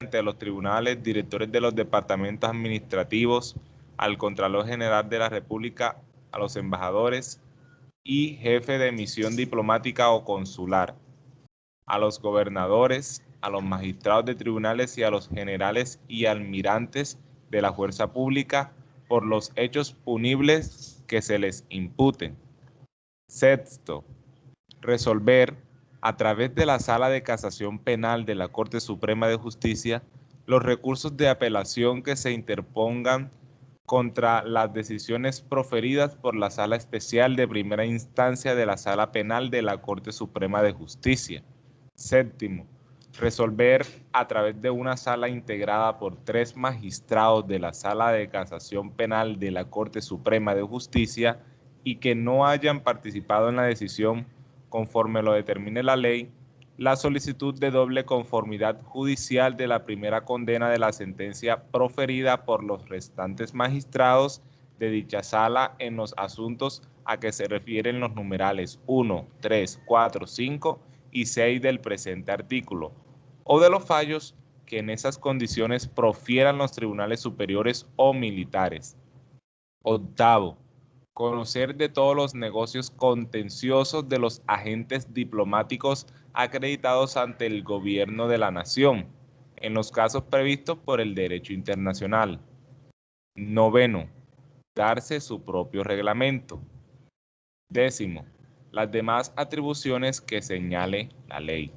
ante los tribunales, directores de los departamentos administrativos, al Contralor General de la República, a los embajadores y jefe de misión diplomática o consular, a los gobernadores, a los magistrados de tribunales y a los generales y almirantes de la fuerza pública por los hechos punibles que se les imputen. Sexto, resolver a través de la Sala de Casación Penal de la Corte Suprema de Justicia los recursos de apelación que se interpongan contra las decisiones proferidas por la Sala Especial de Primera Instancia de la Sala Penal de la Corte Suprema de Justicia. Séptimo, resolver a través de una sala integrada por 3 magistrados de la Sala de Casación Penal de la Corte Suprema de Justicia y que no hayan participado en la decisión conforme lo determine la ley, la solicitud de doble conformidad judicial de la primera condena de la sentencia proferida por los restantes magistrados de dicha sala en los asuntos a que se refieren los numerales 1, 3, 4, 5 y 6 del presente artículo, o de los fallos que en esas condiciones profieran los tribunales superiores o militares. Octavo, conocer de todos los negocios contenciosos de los agentes diplomáticos acreditados ante el gobierno de la nación, en los casos previstos por el derecho internacional. Noveno, darse su propio reglamento. Décimo, las demás atribuciones que señale la ley.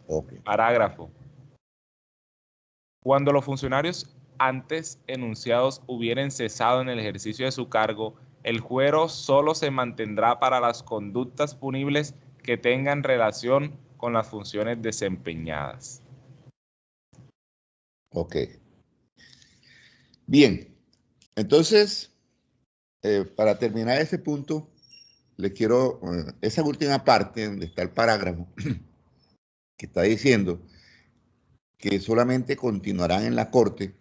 Okay. Parágrafo. Cuando los funcionarios antes enunciados hubieren cesado en el ejercicio de su cargo, el fuero solo se mantendrá para las conductas punibles que tengan relación con las funciones desempeñadas. Ok. Bien, entonces, para terminar ese punto, les quiero, esa última parte donde está el parágrafo, que está diciendo que solamente continuarán en la Corte,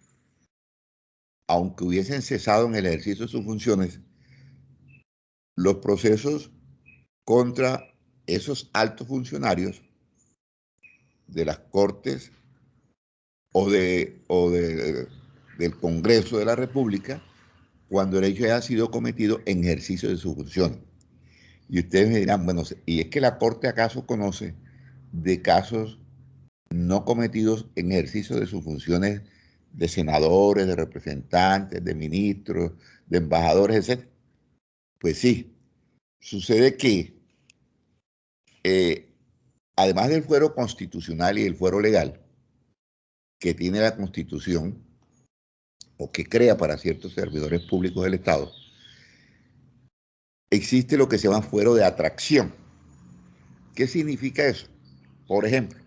aunque hubiesen cesado en el ejercicio de sus funciones, los procesos contra esos altos funcionarios de las Cortes del Congreso de la República, cuando el hecho haya sido cometido en ejercicio de sus funciones. Y ustedes me dirán, bueno, ¿y es que la Corte acaso conoce de casos no cometidos en ejercicio de sus funciones de senadores, de representantes, de ministros, de embajadores, etcétera? Pues sí, sucede que además del fuero constitucional y del fuero legal que tiene la Constitución o que crea para ciertos servidores públicos del Estado, existe lo que se llama fuero de atracción. ¿Qué significa eso? Por ejemplo,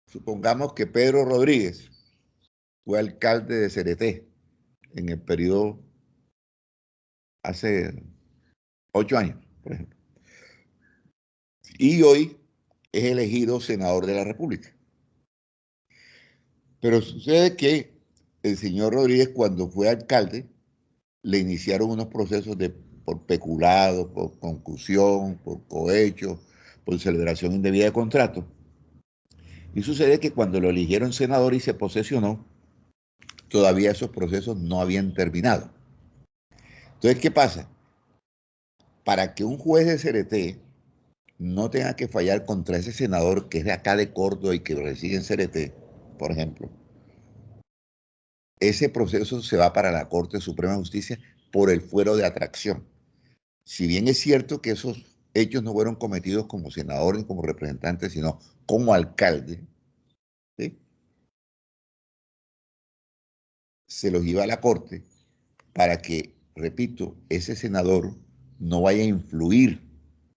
supongamos que Pedro Rodríguez fue alcalde de Cereté en el periodo hace 8 años, por ejemplo. Y hoy es elegido senador de la República. Pero sucede que el señor Rodríguez, cuando fue alcalde, le iniciaron unos procesos por peculado, por concusión, por cohecho, por celebración indebida de contrato. Y sucede que cuando lo eligieron senador y se posesionó, todavía esos procesos no habían terminado. Entonces, ¿qué pasa? Para que un juez de Cereté no tenga que fallar contra ese senador que es de acá de Córdoba y que reside en Cereté, por ejemplo, ese proceso se va para la Corte Suprema de Justicia por el fuero de atracción. Si bien es cierto que esos hechos no fueron cometidos como senador ni como representante, sino como alcalde, ¿sí?, se los lleva a la Corte para que, repito, ese senador no vaya a influir,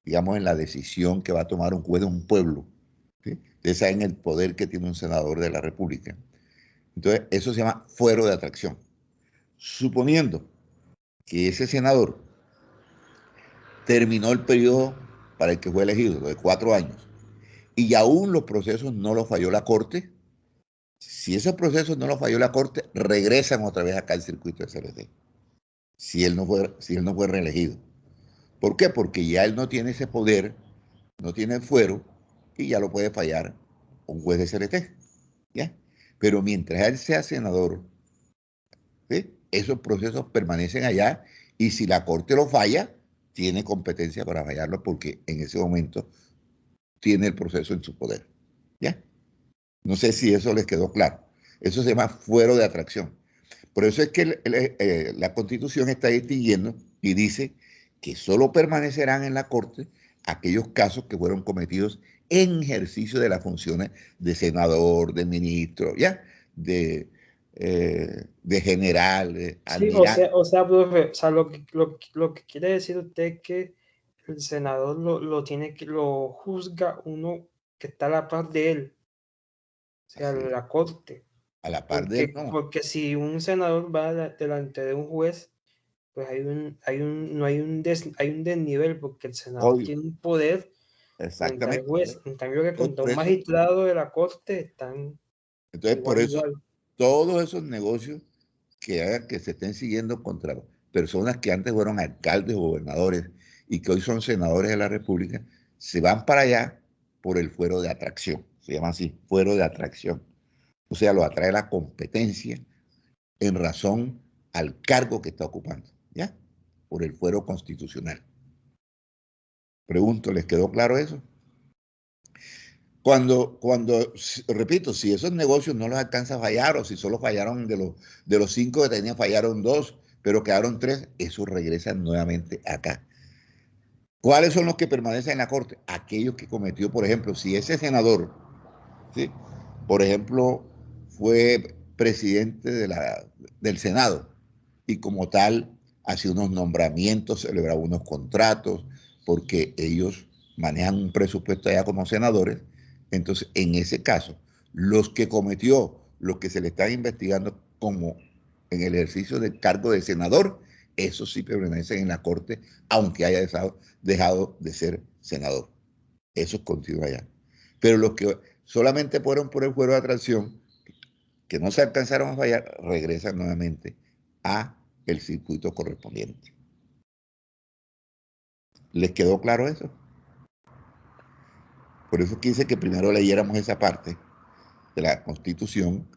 digamos, en la decisión que va a tomar un juez de un pueblo. ¿Sí? Ustedes saben el poder que tiene un senador de la República. Entonces, eso se llama fuero de atracción. Suponiendo que ese senador terminó el periodo para el que fue elegido, lo de 4 años, y aún los procesos no los falló la Corte, si esos procesos no los falló la Corte, regresan otra vez acá al circuito de CRT, si él no fue reelegido. ¿Por qué? Porque ya él no tiene ese poder, no tiene el fuero, y ya lo puede fallar un juez de CRT. ¿Ya? Pero mientras él sea senador, ¿sí?, esos procesos permanecen allá y si la Corte lo falla, tiene competencia para fallarlo porque en ese momento tiene el proceso en su poder. ¿Ya? No sé si eso les quedó claro. Eso se llama fuero de atracción. Por eso es que la Constitución está distinguiendo y dice que solo permanecerán en la Corte aquellos casos que fueron cometidos en ejercicio de las funciones de senador, de ministro, ¿ya? De general, de Sí, almirante. profe, o sea, lo que quiere decir usted es que el senador lo juzga uno que está a la par de él, o sea, Así, la corte. a la par de él, no. Porque si un senador va delante de un juez, pues no hay hay un desnivel, porque el senador Obvio, tiene un poder frente al exactamente. juez, en cambio que Entonces, contra por un eso, magistrado de la corte están entonces, por eso igual. todos esos negocios que hagan que se estén siguiendo contra personas que antes fueron alcaldes o gobernadores y que hoy son senadores de la República, se van para allá por el fuero de atracción. Se llama así, fuero de atracción. O sea, lo atrae la competencia en razón al cargo que está ocupando, ¿ya? Por el fuero constitucional. Pregunto, ¿les quedó claro eso? Repito, si esos negocios no los alcanza a fallar o si solo fallaron de los 5 que tenían, fallaron 2, pero quedaron 3, esos regresan nuevamente acá. ¿Cuáles son los que permanecen en la Corte? Aquellos que cometió, por ejemplo, si ese senador, ¿sí?, por ejemplo, fue presidente del Senado y como tal hacía unos nombramientos, celebraba unos contratos, porque ellos manejan un presupuesto allá como senadores. Entonces, en ese caso, los que cometió, los que se le están investigando como en el ejercicio del cargo de senador, esos sí permanecen en la Corte, aunque haya dejado de ser senador. Esos continúan allá. Pero los que solamente fueron por el fuero de atracción, que no se alcanzaron a fallar, regresan nuevamente a el circuito correspondiente. ¿Les quedó claro eso? Por eso quise que primero leyéramos esa parte de la Constitución,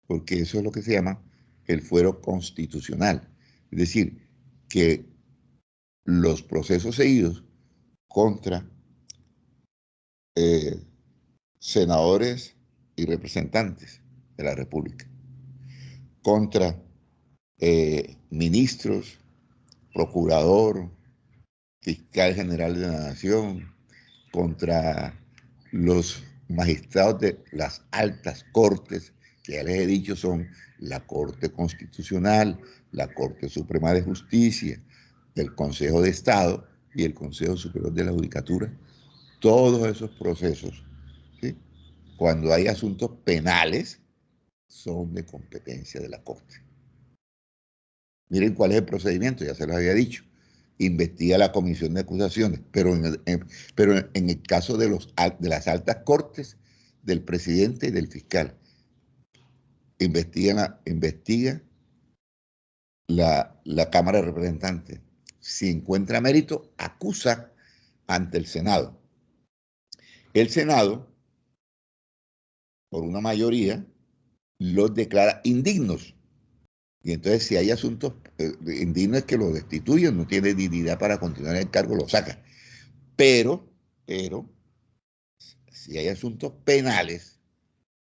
porque eso es lo que se llama el fuero constitucional. Es decir, que los procesos seguidos contra senadores y representantes de la República, contra ministros, procurador, fiscal general de la Nación, contra los magistrados de las altas cortes, que ya les he dicho son la Corte Constitucional, la Corte Suprema de Justicia, el Consejo de Estado y el Consejo Superior de la Judicatura. Todos esos procesos, ¿sí?, cuando hay asuntos penales, son de competencia de la Corte. Miren cuál es el procedimiento, ya se los había dicho. Investiga la comisión de acusaciones, pero en el caso de las altas cortes, del presidente y del fiscal, investiga la Cámara de Representantes. Si encuentra mérito, acusa ante el Senado. El Senado, por una mayoría, los declara indignos. Y entonces, si hay asuntos indignos, es que lo destituyen, no tiene dignidad para continuar en el cargo, lo saca. Pero, si hay asuntos penales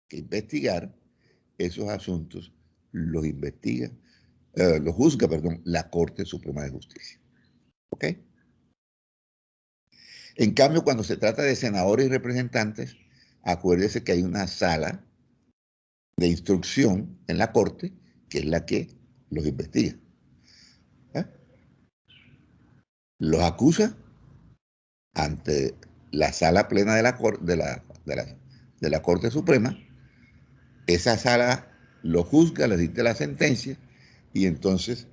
que investigar, esos asuntos los investiga, los juzga, perdón, la Corte Suprema de Justicia. ¿Ok? En cambio, cuando se trata de senadores y representantes, acuérdese que hay una sala de instrucción en la Corte que es la que los investiga. ¿Eh? Los acusa ante la sala plena de la Corte Suprema. Esa sala lo juzga, le dicta la sentencia y entonces,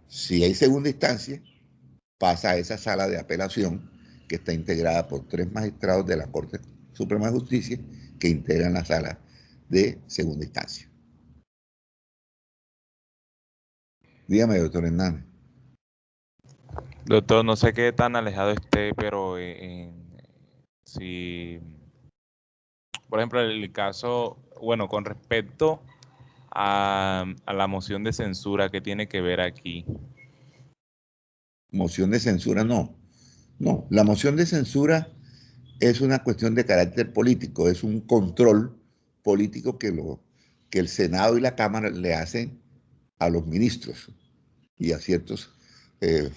si hay segunda instancia, pasa a esa sala de apelación que está integrada por 3 magistrados de la Corte Suprema de Justicia que integran la sala de segunda instancia. Dígame, doctor Hernández. Doctor, no sé qué tan alejado esté, pero si Por ejemplo, el caso, bueno, con respecto a la moción de censura, ¿qué tiene que ver aquí? Moción de censura, no. No, la moción de censura es una cuestión de carácter político, es un control político que el Senado y la Cámara le hacen a los ministros y a ciertos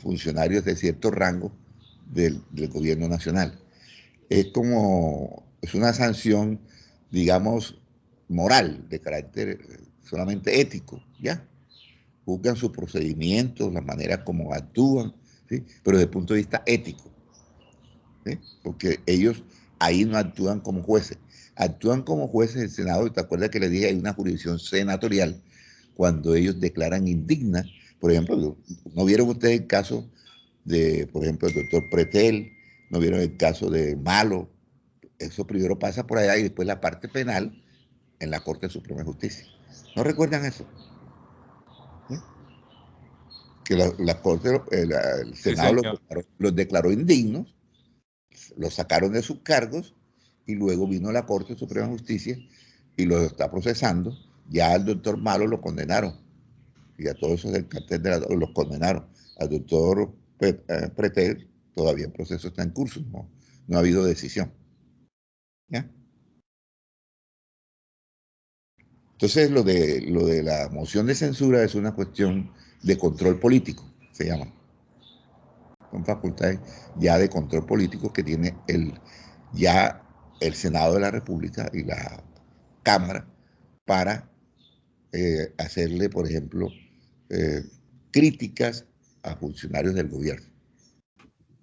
funcionarios de cierto rango del gobierno nacional. Es una sanción, digamos, moral, de carácter solamente ético, ¿ya? Juzgan sus procedimientos, la manera como actúan, ¿sí? Pero desde el punto de vista ético, ¿sí? Porque ellos ahí no actúan como jueces, actúan como jueces del Senado. Y te acuerdas que les dije, hay una jurisdicción senatorial cuando ellos declaran indigna. Por ejemplo, ¿no vieron ustedes el caso de, por ejemplo, el doctor Pretel? ¿No vieron el caso de Malo? Eso primero pasa por allá y después la parte penal en la Corte Suprema de Justicia. ¿No recuerdan eso? ¿Sí? Que la Corte, el Sí, Senado señor. los declaró indignos, los sacaron de sus cargos y luego vino la Corte Suprema de Justicia y los está procesando. Ya al doctor Malo lo condenaron y a todos esos del cartel de los condenaron. Al doctor Pretel todavía el proceso está en curso, no ha habido decisión. ¿Ya? Entonces, lo de la moción de censura es una cuestión de control político, se llama. Son facultades ya de control político que tiene ya el Senado de la República y la Cámara para hacerle, por ejemplo, eh, críticas a funcionarios del gobierno.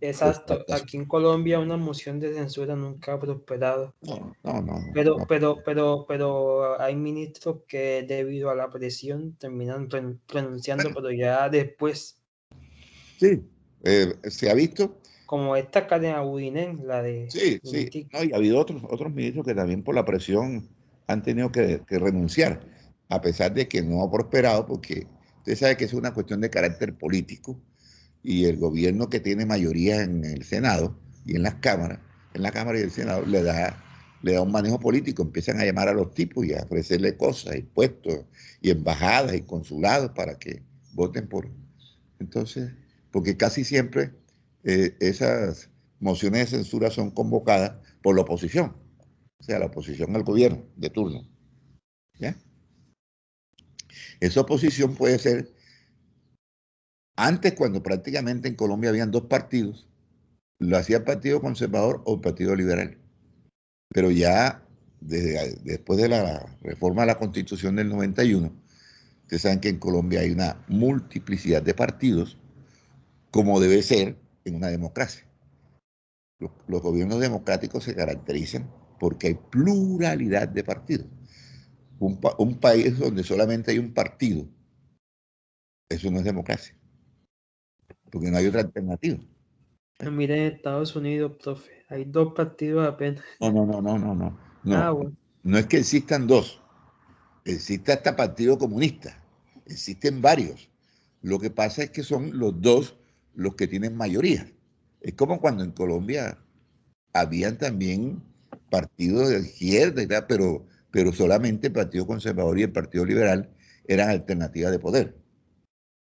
Exacto, aquí en Colombia una moción de censura nunca ha prosperado. No. Pero hay ministros que debido a la presión terminan pronunciando, pero ya después, Sí, se ha visto. como esta cadena Budinen, la de Sí, sí. Mintic. No, y ha habido otros ministros que también por la presión han tenido que renunciar, a pesar de que no ha prosperado, porque usted sabe que es una cuestión de carácter político y el gobierno que tiene mayoría en el Senado y en la Cámara y el Senado, le da un manejo político. Empiezan a llamar a los tipos y a ofrecerle cosas y puestos y embajadas y consulados para que voten por. Entonces, porque casi siempre esas mociones de censura son convocadas por la oposición, o sea, la oposición al gobierno de turno. ¿Ya? Esa oposición puede ser, antes cuando prácticamente en Colombia habían dos partidos, lo hacía el Partido Conservador o el Partido Liberal. Pero ya después de la reforma de la Constitución del 91, ustedes saben que en Colombia hay una multiplicidad de partidos, como debe ser en una democracia. Los gobiernos democráticos se caracterizan porque hay pluralidad de partidos. Un país donde solamente hay un partido, eso no es democracia, porque no hay otra alternativa. Mira, en Estados Unidos, profe, hay dos partidos apenas. No. Bueno. No es que existan dos, existe hasta Partido Comunista, existen varios. Lo que pasa es que son los dos los que tienen mayoría. Es como cuando en Colombia habían también partidos de izquierda y tal, pero solamente el Partido Conservador y el Partido Liberal eran alternativas de poder.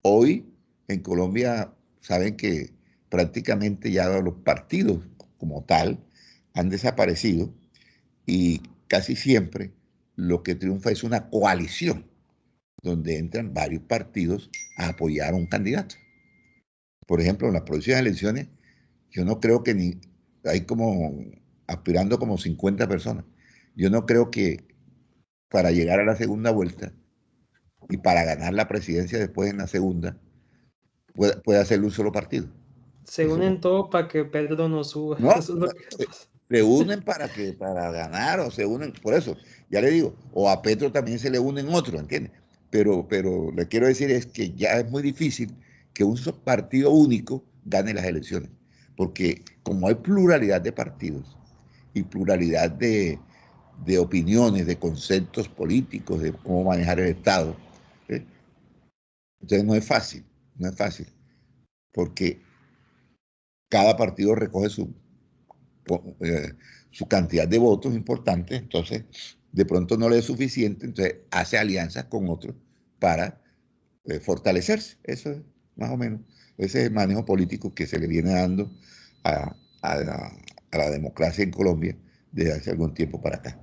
Hoy en Colombia saben que prácticamente ya los partidos como tal han desaparecido y casi siempre lo que triunfa es una coalición donde entran varios partidos a apoyar a un candidato. Por ejemplo, en las próximas elecciones, yo no creo que hay como aspirando como 50 personas. Yo no creo que para llegar a la segunda vuelta y para ganar la presidencia después en la segunda, pueda hacerlo un solo partido. Se Eso no. unen todos para que Pedro no suba. No, Eso es lo que pasa. se unen para ganar o se unen, por eso, ya le digo, o a Petro también se le unen otros, ¿entiendes? Pero le quiero decir es que ya es muy difícil que un partido único gane las elecciones, porque como hay pluralidad de partidos y pluralidad de opiniones, de conceptos políticos, de cómo manejar el Estado, ¿eh? Entonces no es fácil, porque cada partido recoge su cantidad de votos importante, entonces de pronto no le es suficiente, entonces hace alianzas con otros para fortalecerse. Eso es más o menos, ese es el manejo político que se le viene dando a la democracia en Colombia desde hace algún tiempo para acá.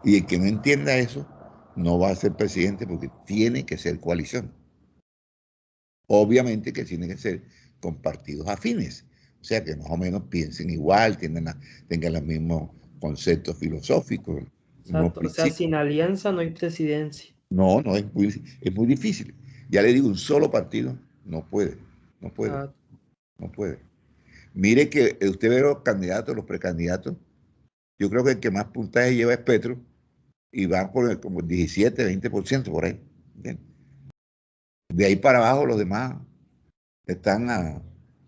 Y el que no entienda eso no va a ser presidente porque tiene que ser coalición. Obviamente que tiene que ser con partidos afines, o sea, que más o menos piensen igual, tengan los mismos conceptos filosóficos. Exacto. O sea, sin alianza no hay presidencia. No, es muy difícil. Ya le digo, un solo partido no puede, no puede, Ah, no puede. Mire que usted ve los candidatos, los precandidatos, yo creo que el que más puntaje lleva es Petro y va por como 17, 20% por ahí. ¿Bien? De ahí para abajo los demás están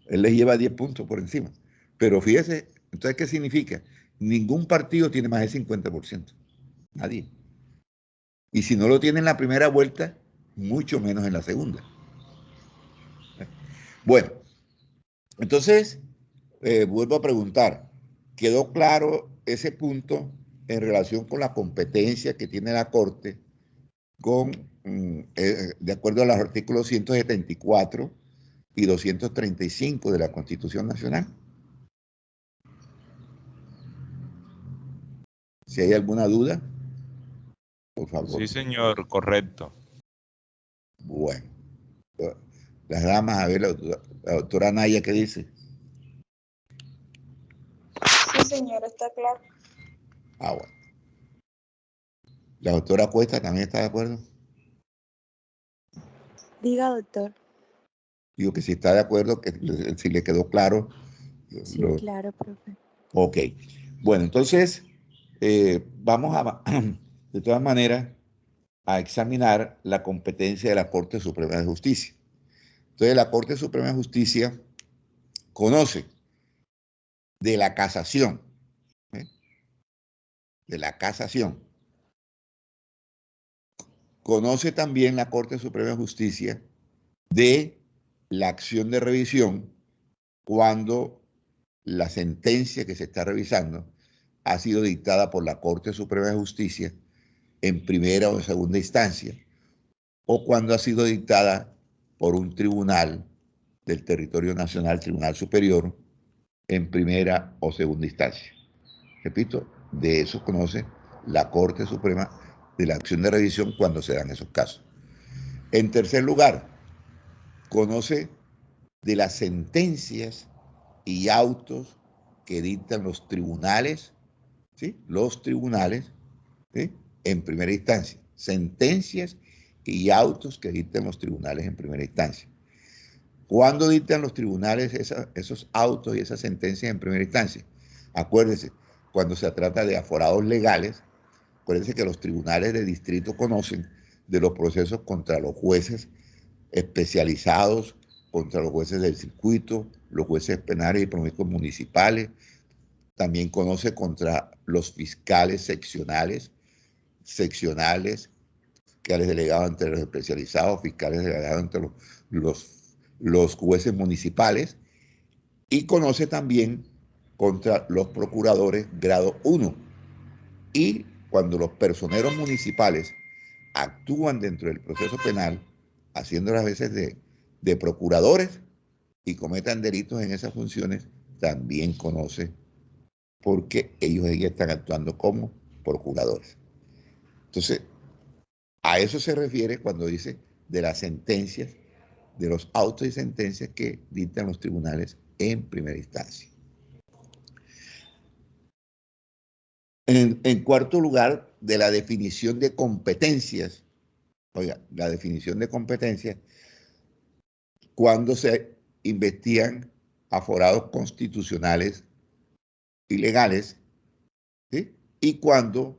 él les lleva 10 puntos por encima. Pero fíjese, entonces, ¿qué significa? Ningún partido tiene más de 50%. Nadie. Y si no lo tiene en la primera vuelta, mucho menos en la segunda. Bueno, entonces, vuelvo a preguntar, ¿quedó claro ese punto en relación con la competencia que tiene la Corte de acuerdo a los artículos 174 y 235 de la Constitución Nacional? Si hay alguna duda, por favor. Sí, señor, correcto. Bueno, las damas, a ver, la doctora Naya, ¿qué dice? Sí, señor, está claro. Ah, bueno. La doctora Cuesta también está de acuerdo. Diga, doctor. Digo que si está de acuerdo, que si le quedó claro. Sí, claro, profe. Ok. Bueno, entonces, vamos de todas maneras, a examinar la competencia de la Corte Suprema de Justicia. Entonces, la Corte Suprema de Justicia conoce de la casación, ¿eh? De la casación. Conoce también la Corte Suprema de Justicia de la acción de revisión cuando la sentencia que se está revisando ha sido dictada por la Corte Suprema de Justicia en primera o segunda instancia, o cuando ha sido dictada por un tribunal del territorio nacional, Tribunal Superior, en primera o segunda instancia. Repito, de eso conoce la Corte Suprema de la acción de revisión cuando se dan esos casos. En tercer lugar, conoce de las sentencias y autos que dictan los tribunales, ¿sí? Los tribunales, ¿sí? En primera instancia. Sentencias y autos que dictan los tribunales en primera instancia. ¿Cuándo dictan los tribunales esos autos y esas sentencias en primera instancia? Acuérdense, cuando se trata de aforados legales, acuérdense que los tribunales de distrito conocen de los procesos contra los jueces especializados, contra los jueces del circuito, los jueces penales y promiscuos municipales. También conoce contra los fiscales seccionales, fiscales delegados entre los especializados, fiscales delegados entre los jueces municipales, y conoce también contra los procuradores grado 1. Y cuando los personeros municipales actúan dentro del proceso penal, haciendo a veces de procuradores y cometan delitos en esas funciones, también conoce porque ellos están actuando como procuradores. Entonces, a eso se refiere cuando dice de las sentencias, de los autos y sentencias que dictan los tribunales en primera instancia. En cuarto lugar, de la definición de competencias. Oiga, la definición de competencias, cuando se investigan aforados constitucionales y legales, ¿sí? Y cuando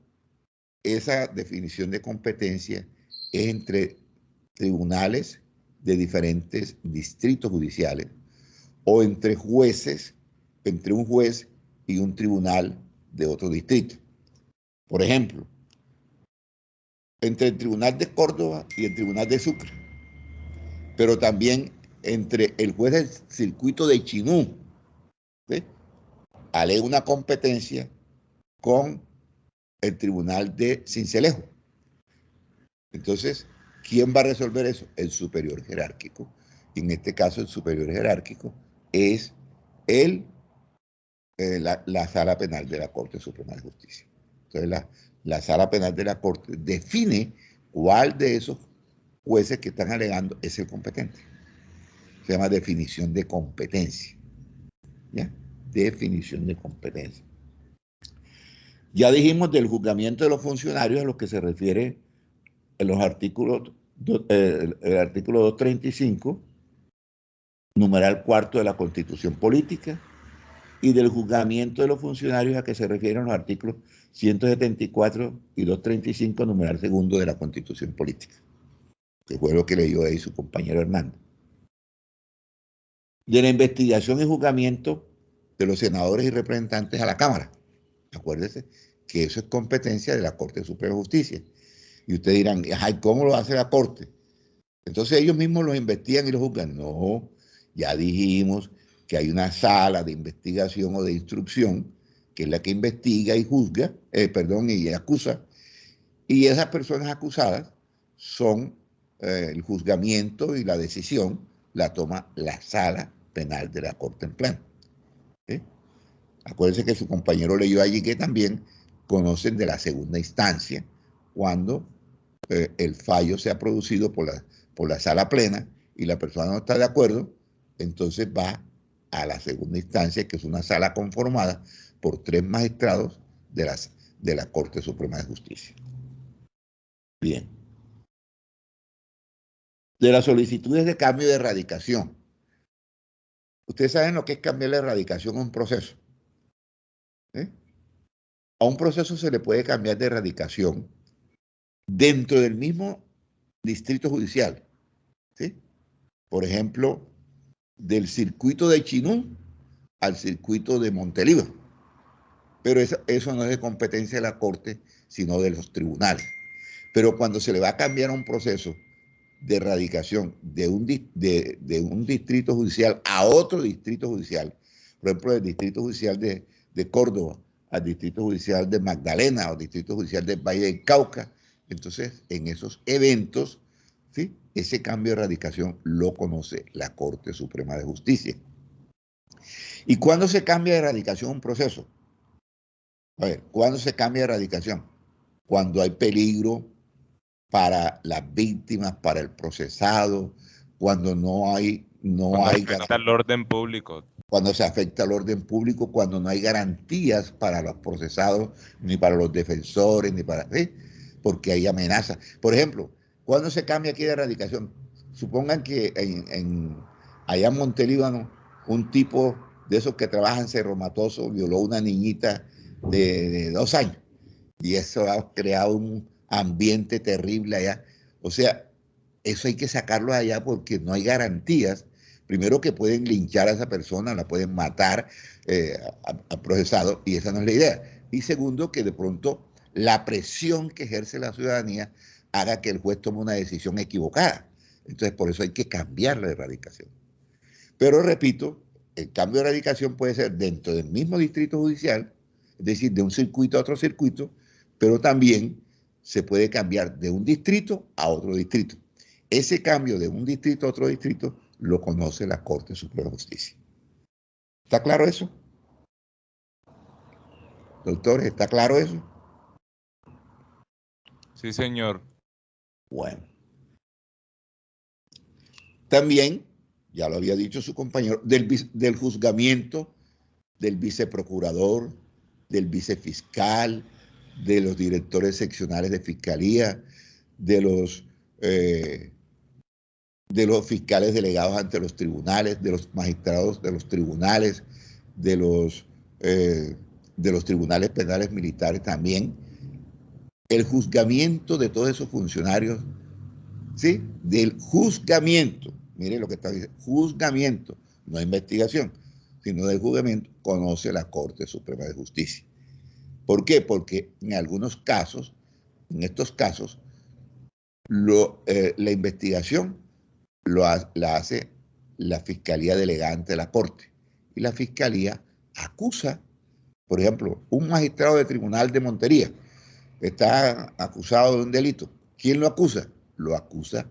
esa definición de competencia es entre tribunales de diferentes distritos judiciales o entre jueces, entre un juez y un tribunal de otro distrito. Por ejemplo, entre el Tribunal de Córdoba y el Tribunal de Sucre, pero también entre el juez del circuito de Chinú, ¿sí? alega una competencia con el tribunal de Sincelejo. Entonces, ¿quién va a resolver eso? El superior jerárquico. Y en este caso, el superior jerárquico es la Sala Penal de la Corte Suprema de Justicia. Entonces, la Sala Penal de la Corte define cuál de esos jueces que están alegando es el competente. Se llama definición de competencia. ¿Ya? Definición de competencia. Ya dijimos del juzgamiento de los funcionarios a los que se refiere en los artículos, el artículo 235, numeral cuarto de la Constitución Política, y del juzgamiento de los funcionarios a que se refieren los artículos 174 y 235, numeral segundo de la Constitución Política, que fue lo que leyó ahí su compañero Hernando. De la investigación y juzgamiento de los senadores y representantes a la Cámara. Acuérdese que eso es competencia de la Corte Suprema de Justicia. Y ustedes dirán, ay, ¿cómo lo hace la Corte? Entonces ellos mismos los investigan y los juzgan. No, ya dijimos que hay una sala de investigación o de instrucción que es la que investiga y juzga, y acusa. Y esas personas acusadas son el juzgamiento y la decisión la toma la Sala Penal de la Corte en pleno. ¿Sí? Acuérdense que su compañero leyó allí que también conocen de la segunda instancia cuando el fallo se ha producido por la sala plena y la persona no está de acuerdo, entonces va a la segunda instancia, que es una sala conformada por 3 magistrados de la Corte Suprema de Justicia. Bien. De las solicitudes de cambio de erradicación. Ustedes saben lo que es cambiar la erradicación a un proceso. ¿Eh? A un proceso se le puede cambiar de erradicación dentro del mismo distrito judicial. ¿Sí? Por ejemplo, del circuito de Chinú al circuito de Montelíbano. Pero eso no es de competencia de la Corte, sino de los tribunales. Pero cuando se le va a cambiar a un proceso de erradicación de un distrito judicial a otro distrito judicial, por ejemplo, del distrito judicial de Córdoba al distrito judicial de Magdalena o distrito judicial del Valle del Cauca, entonces en esos eventos, ¿sí?, ese cambio de erradicación lo conoce la Corte Suprema de Justicia. ¿Y cuándo se cambia de erradicación un proceso? A ver, ¿cuándo se cambia de erradicación? Cuando hay peligro para las víctimas, para el procesado, cuando no hay afecta al orden público. Cuando se afecta al orden público, cuando no hay garantías para los procesados, ni para los defensores, ni para... ¿sí? Porque hay amenazas. Por ejemplo, ¿cuándo se cambia aquí de erradicación? Supongan que allá en Montelíbano, un tipo de esos que trabaja en Cerro Matoso violó a una niñita de 2 años. Y eso ha creado un ambiente terrible allá. O sea, eso hay que sacarlo allá porque no hay garantías. Primero, que pueden linchar a esa persona, la pueden matar al procesado, y esa no es la idea. Y segundo, que de pronto la presión que ejerce la ciudadanía haga que el juez tome una decisión equivocada. Entonces, por eso hay que cambiar la erradicación. Pero repito, el cambio de erradicación puede ser dentro del mismo distrito judicial, es decir, de un circuito a otro circuito, pero también se puede cambiar de un distrito a otro distrito. Ese cambio de un distrito a otro distrito lo conoce la Corte Suprema de Justicia. ¿Está claro eso? Doctores, ¿está claro eso? Sí, señor. Bueno. También, ya lo había dicho su compañero, del juzgamiento del viceprocurador, del vicefiscal, de los directores seccionales de fiscalía, de los fiscales delegados ante los tribunales, de los magistrados de los tribunales, de los tribunales penales militares también. El juzgamiento de todos esos funcionarios, ¿sí? Del juzgamiento, mire lo que está diciendo, juzgamiento, no investigación, sino del juzgamiento, conoce la Corte Suprema de Justicia. ¿Por qué? Porque en algunos casos, en estos casos, la investigación la hace la Fiscalía Delegada ante la Corte, y la Fiscalía acusa Por ejemplo, un magistrado de tribunal de Montería está acusado de un delito. ¿Quién lo acusa? Lo acusa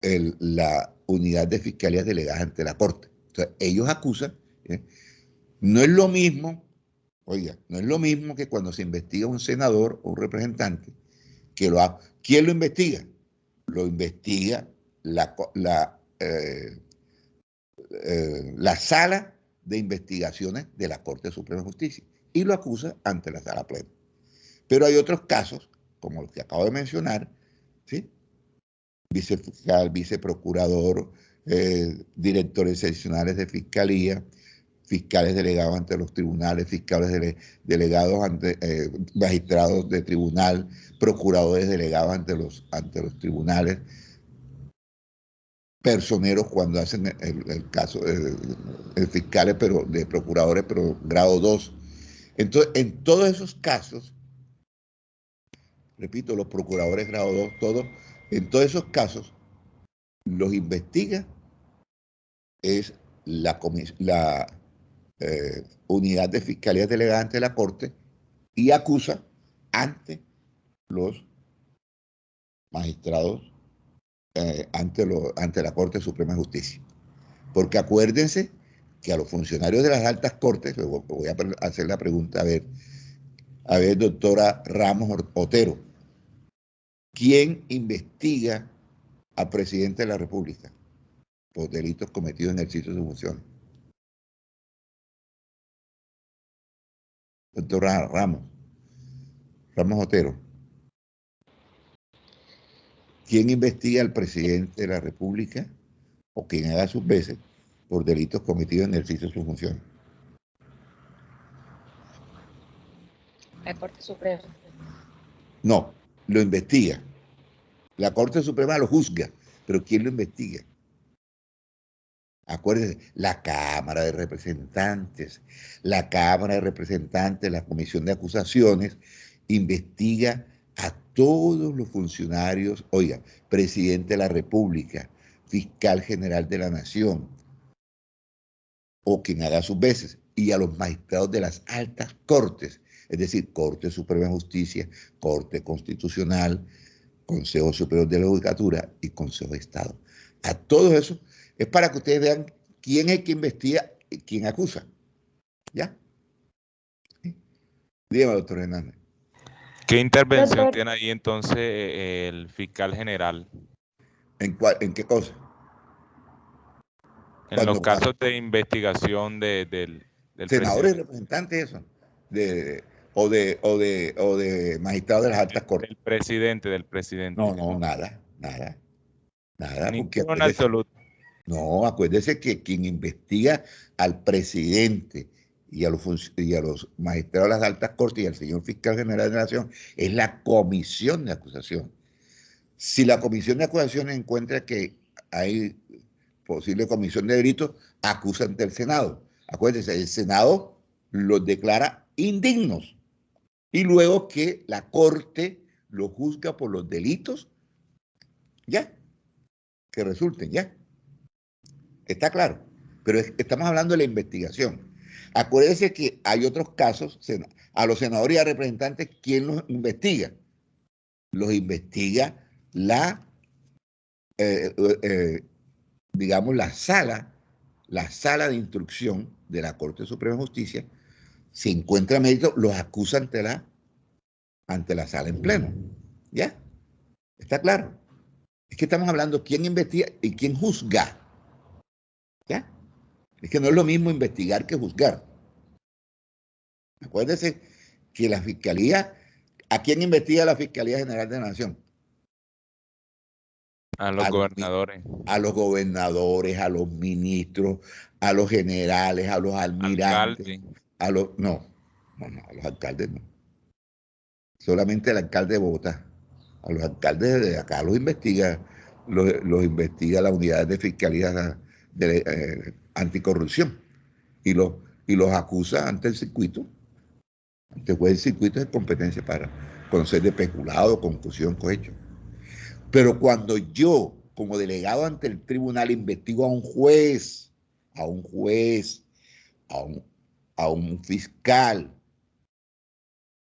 la unidad de fiscalías delegadas ante la Corte. Entonces, ellos acusan. No es lo mismo, oiga, no es lo mismo que cuando se investiga un senador o un representante, ¿quién lo investiga? Lo investiga la sala de investigaciones de la Corte Suprema de Justicia y lo acusa ante la sala plena. Pero hay otros casos, como los que acabo de mencionar, ¿sí? Vicefiscal, viceprocurador, directores seccionales de fiscalía, fiscales delegados ante los tribunales, fiscales delegados ante magistrados de tribunal, procuradores delegados ante los tribunales, personeros cuando hacen el caso de fiscales, pero de procuradores, pero grado 2. Entonces, en todos esos casos, repito, los procuradores grado 2, todos, en todos esos casos, los investiga es la unidad de fiscalía delegada ante la Corte y acusa ante los magistrados, ante la Corte Suprema de Justicia. Porque acuérdense que a los funcionarios de las altas cortes, voy a hacer la pregunta, a ver, doctora Ramos Otero, ¿quién investiga al presidente de la República por delitos cometidos en el ejercicio de su función? Doctora Ramos Otero. ¿Quién investiga al presidente de la República o quien haga sus veces por delitos cometidos en el ejercicio de su función? La Corte Suprema. No, lo investiga. La Corte Suprema lo juzga, pero ¿quién lo investiga? Acuérdense, la Cámara de Representantes. La Cámara de Representantes, la Comisión de Acusaciones, investiga a todos los funcionarios, oiga, presidente de la República, fiscal general de la Nación, o quien haga sus veces, y a los magistrados de las altas cortes, es decir, Corte Suprema de Justicia, Corte Constitucional, Consejo Superior de la Judicatura y Consejo de Estado. A todos esos es para que ustedes vean quién es el que investiga y quién acusa. ¿Ya? ¿Sí? Dígame, doctor Hernández. ¿Qué intervención tiene ahí entonces el fiscal general? ¿En qué cosa? En los casos de investigación del senadores y representantes, eso. O de magistrados de las altas cortes. Del presidente. No, nada. Ninguno en absoluto. No, acuérdese que quien investiga al presidente y a los magistrados de las altas cortes y al señor fiscal general de la Nación es la comisión de acusación. Si la comisión de acusación encuentra que hay posible comisión de delitos, acusa ante el Senado. Acuérdense, el Senado los declara indignos y luego que la Corte los juzga por los delitos, ya, que resulten, ya. Está claro, pero estamos hablando de la investigación. Acuérdense que hay otros casos, a los senadores y a representantes, ¿quién los investiga? Los investiga digamos, la sala de instrucción de la Corte Suprema de Justicia. Si encuentra mérito, los acusa ante la sala en pleno. ¿Ya? ¿Está claro? Es que estamos hablando quién investiga y quién juzga. ¿Ya? Es que no es lo mismo investigar que juzgar. Acuérdense que la Fiscalía, ¿a quién investiga la Fiscalía General de la Nación? A los gobernadores. A los gobernadores, a los ministros, a los generales, a los almirantes. No, a los alcaldes no. Solamente el alcalde de Bogotá. A los alcaldes de acá los investiga la unidad de fiscalía anticorrupción y los acusa ante el circuito. Ante el juez del circuito de competencia para conocer de peculado, concusión, cohecho. Pero cuando yo, como delegado ante el tribunal, investigo a un juez, a un fiscal.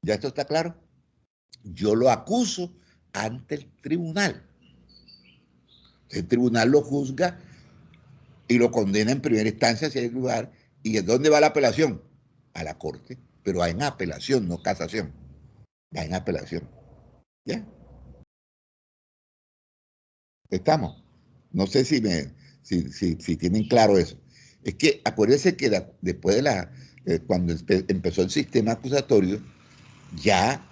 ¿Ya esto está claro? Yo lo acuso ante el tribunal. El tribunal lo juzga y lo condena en primera instancia si hay lugar. ¿Y en dónde va la apelación? A la corte, pero va en apelación, no casación. Va en apelación. ¿Ya? ¿Estamos? No sé si tienen claro eso. Es que acuérdense que después de cuando empezó el sistema acusatorio, ya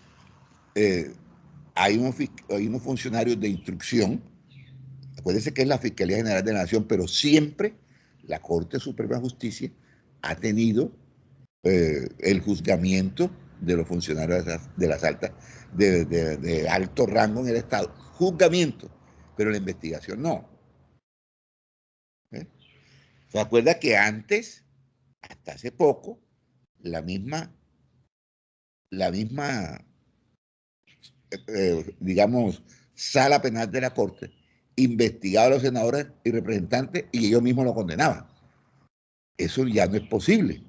hay unos funcionarios de instrucción. Acuérdense que es la Fiscalía General de la Nación, pero siempre la Corte Suprema de Justicia ha tenido el juzgamiento de los funcionarios de las altas, de alto rango en el Estado. Juzgamiento, pero la investigación no. ¿Se acuerda que antes, hasta hace poco, la misma digamos, sala penal de la Corte investigaba a los senadores y representantes y ellos mismos lo condenaban? Eso ya no es posible,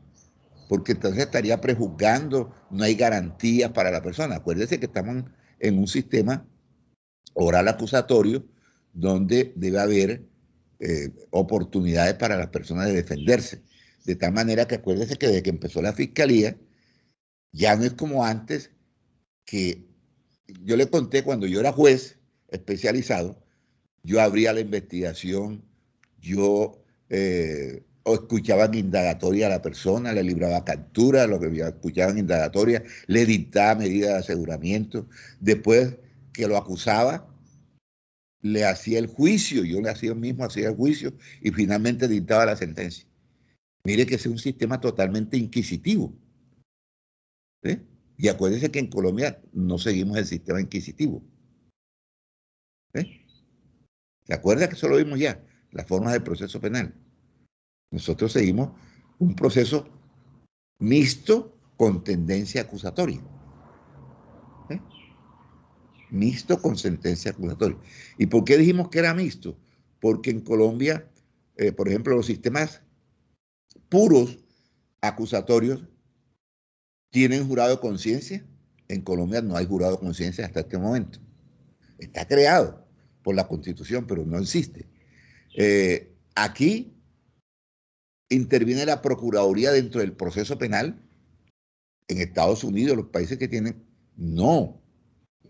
porque entonces estaría prejuzgando, no hay garantías para la persona. Acuérdense que estamos en un sistema oral acusatorio donde debe haber oportunidades para las personas de defenderse. De tal manera que acuérdense que desde que empezó la fiscalía, ya no es como antes, que yo le conté cuando yo era juez especializado, yo abría la investigación, yo o escuchaban indagatoria a la persona, le libraba captura, lo que escuchaban indagatoria, le dictaba medidas de aseguramiento, después que lo acusaba, le hacía el juicio, yo le hacía mismo, hacía el juicio y finalmente dictaba la sentencia. Mire que ese es un sistema totalmente inquisitivo. ¿Sí? Y acuérdense que en Colombia no seguimos el sistema inquisitivo. ¿Sí? ¿Se acuerda que eso lo vimos ya? Las formas del proceso penal. Nosotros seguimos un proceso mixto con tendencia acusatoria. ¿Eh? Mixto con sentencia acusatoria. ¿Y por qué dijimos que era mixto? Porque en Colombia, por ejemplo, los sistemas puros acusatorios tienen jurado de conciencia. En Colombia no hay jurado de conciencia hasta este momento. Está creado por la Constitución, pero no existe. Aquí interviene la Procuraduría dentro del proceso penal. En Estados Unidos, los países que tienen, no.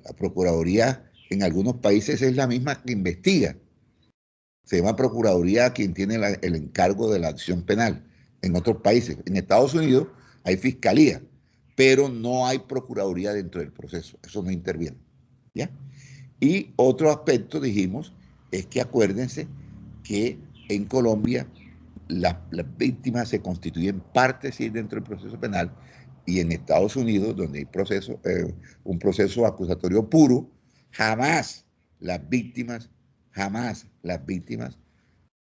La Procuraduría en algunos países es la misma que investiga. Se llama Procuraduría quien tiene el encargo de la acción penal. En otros países, en Estados Unidos, hay fiscalía, pero no hay Procuraduría dentro del proceso. Eso no interviene. ¿Ya? Y otro aspecto, dijimos, es que acuérdense que en Colombia las víctimas se constituyen partes sí, dentro del proceso penal, y en Estados Unidos, donde hay un proceso acusatorio puro, jamás las víctimas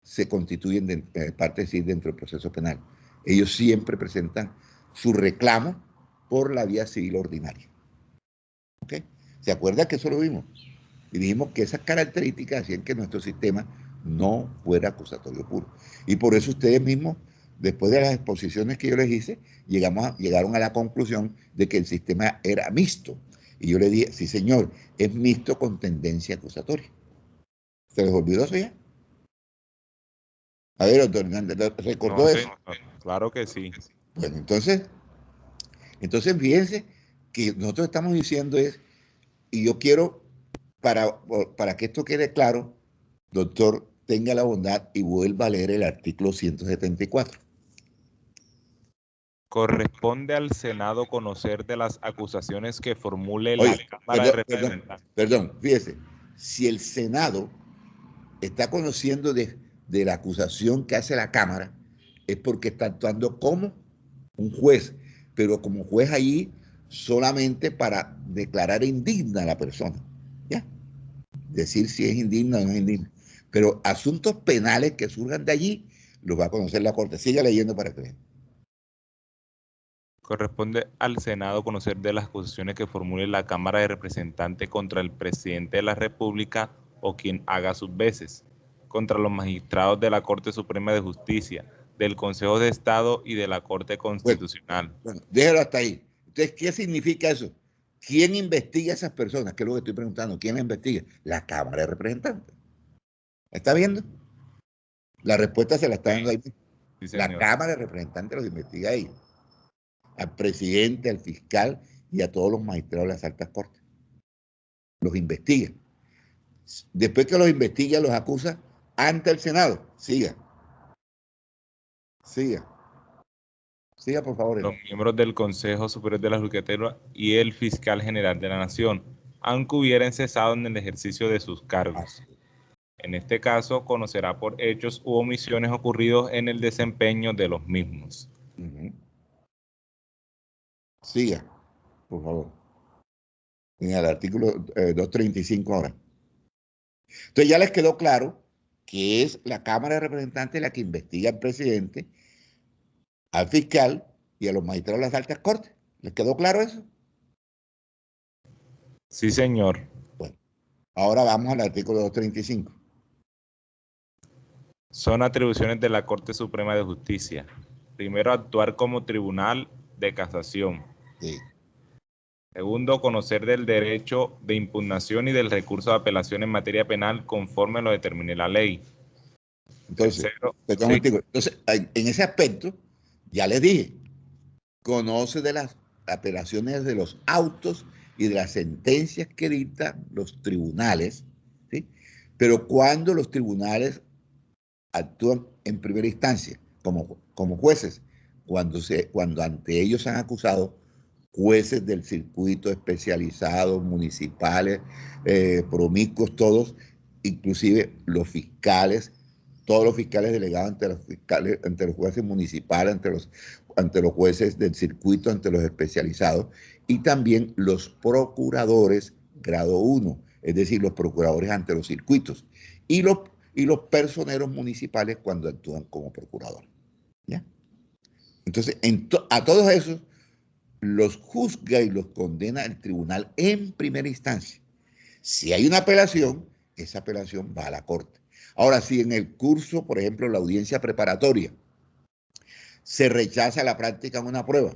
se constituyen partes sí, dentro del proceso penal. Ellos siempre presentan su reclamo por la vía civil ordinaria. ¿Okay? ¿Se acuerda que eso lo vimos? Y dijimos que esas características hacían que nuestro sistema no fuera acusatorio puro. Y por eso ustedes mismos, después de las exposiciones que yo les hice, llegaron a la conclusión de que el sistema era mixto. Y yo les dije, sí señor, es mixto con tendencia acusatoria. ¿Se les olvidó eso ya? A ver, doctor Hernández, ¿recordó eso? Claro que sí. Bueno, entonces fíjense que nosotros estamos diciendo es, y yo quiero, para que esto quede claro, doctor, tenga la bondad y vuelva a leer el artículo 174. Corresponde al Senado conocer de las acusaciones que formule la Cámara de Representantes. Perdón, fíjese, si el Senado está conociendo de la acusación que hace la Cámara, es porque está actuando como un juez, pero como juez allí solamente para declarar indigna a la persona, ¿ya? Decir si es indigna o no es indigna. Pero asuntos penales que surjan de allí, los va a conocer la Corte. Siga leyendo para que vean. Corresponde al Senado conocer de las acusaciones que formule la Cámara de Representantes contra el presidente de la República o quien haga sus veces, contra los magistrados de la Corte Suprema de Justicia, del Consejo de Estado y de la Corte Constitucional. Bueno, déjalo hasta ahí. Entonces, ¿qué significa eso? ¿Quién investiga a esas personas? ¿Qué es lo que estoy preguntando? ¿Quién las investiga? La Cámara de Representantes. ¿Está viendo? La respuesta se la está dando ahí. Sí, La señor. Cámara de Representantes los investiga ahí. Al presidente, al fiscal y a todos los magistrados de las altas cortes. Los investiga. Después que los investiga, los acusa ante el Senado. Siga. Siga. Siga, por favor. Los miembros del Consejo Superior de la Judicatura y el Fiscal General de la Nación, aunque hubieran cesado en el ejercicio de sus cargos. En este caso, conocerá por hechos u omisiones ocurridos en el desempeño de los mismos. Siga, por favor. En el artículo 235 ahora. Entonces ya les quedó claro que es la Cámara de Representantes la que investiga al presidente, al fiscal y a los magistrados de las altas cortes. ¿Les quedó claro eso? Sí, señor. Bueno, ahora vamos al artículo 235. Son atribuciones de la Corte Suprema de Justicia. Primero, actuar como tribunal de casación. Sí. Segundo, conocer del derecho de impugnación y del recurso de apelación en materia penal conforme lo determine la ley. Entonces, Tercero, sí. Entonces, en ese aspecto, ya les dije, conoce de las apelaciones de los autos y de las sentencias que dictan los tribunales, ¿sí? Pero cuando los tribunales actúan en primera instancia como jueces, cuando ante ellos han acusado jueces del circuito especializados, municipales, promiscuos, todos, inclusive los fiscales, todos los fiscales delegados ante los jueces municipales, ante los jueces del circuito, ante los especializados, y también los procuradores grado 1, es decir, los procuradores ante los circuitos, y los personeros municipales cuando actúan como procuradores. ¿Ya? Entonces, a todos esos los juzga y los condena el tribunal en primera instancia. Si hay una apelación, esa apelación va a la corte. Ahora, si en el curso, por ejemplo, la audiencia preparatoria, se rechaza la práctica en una prueba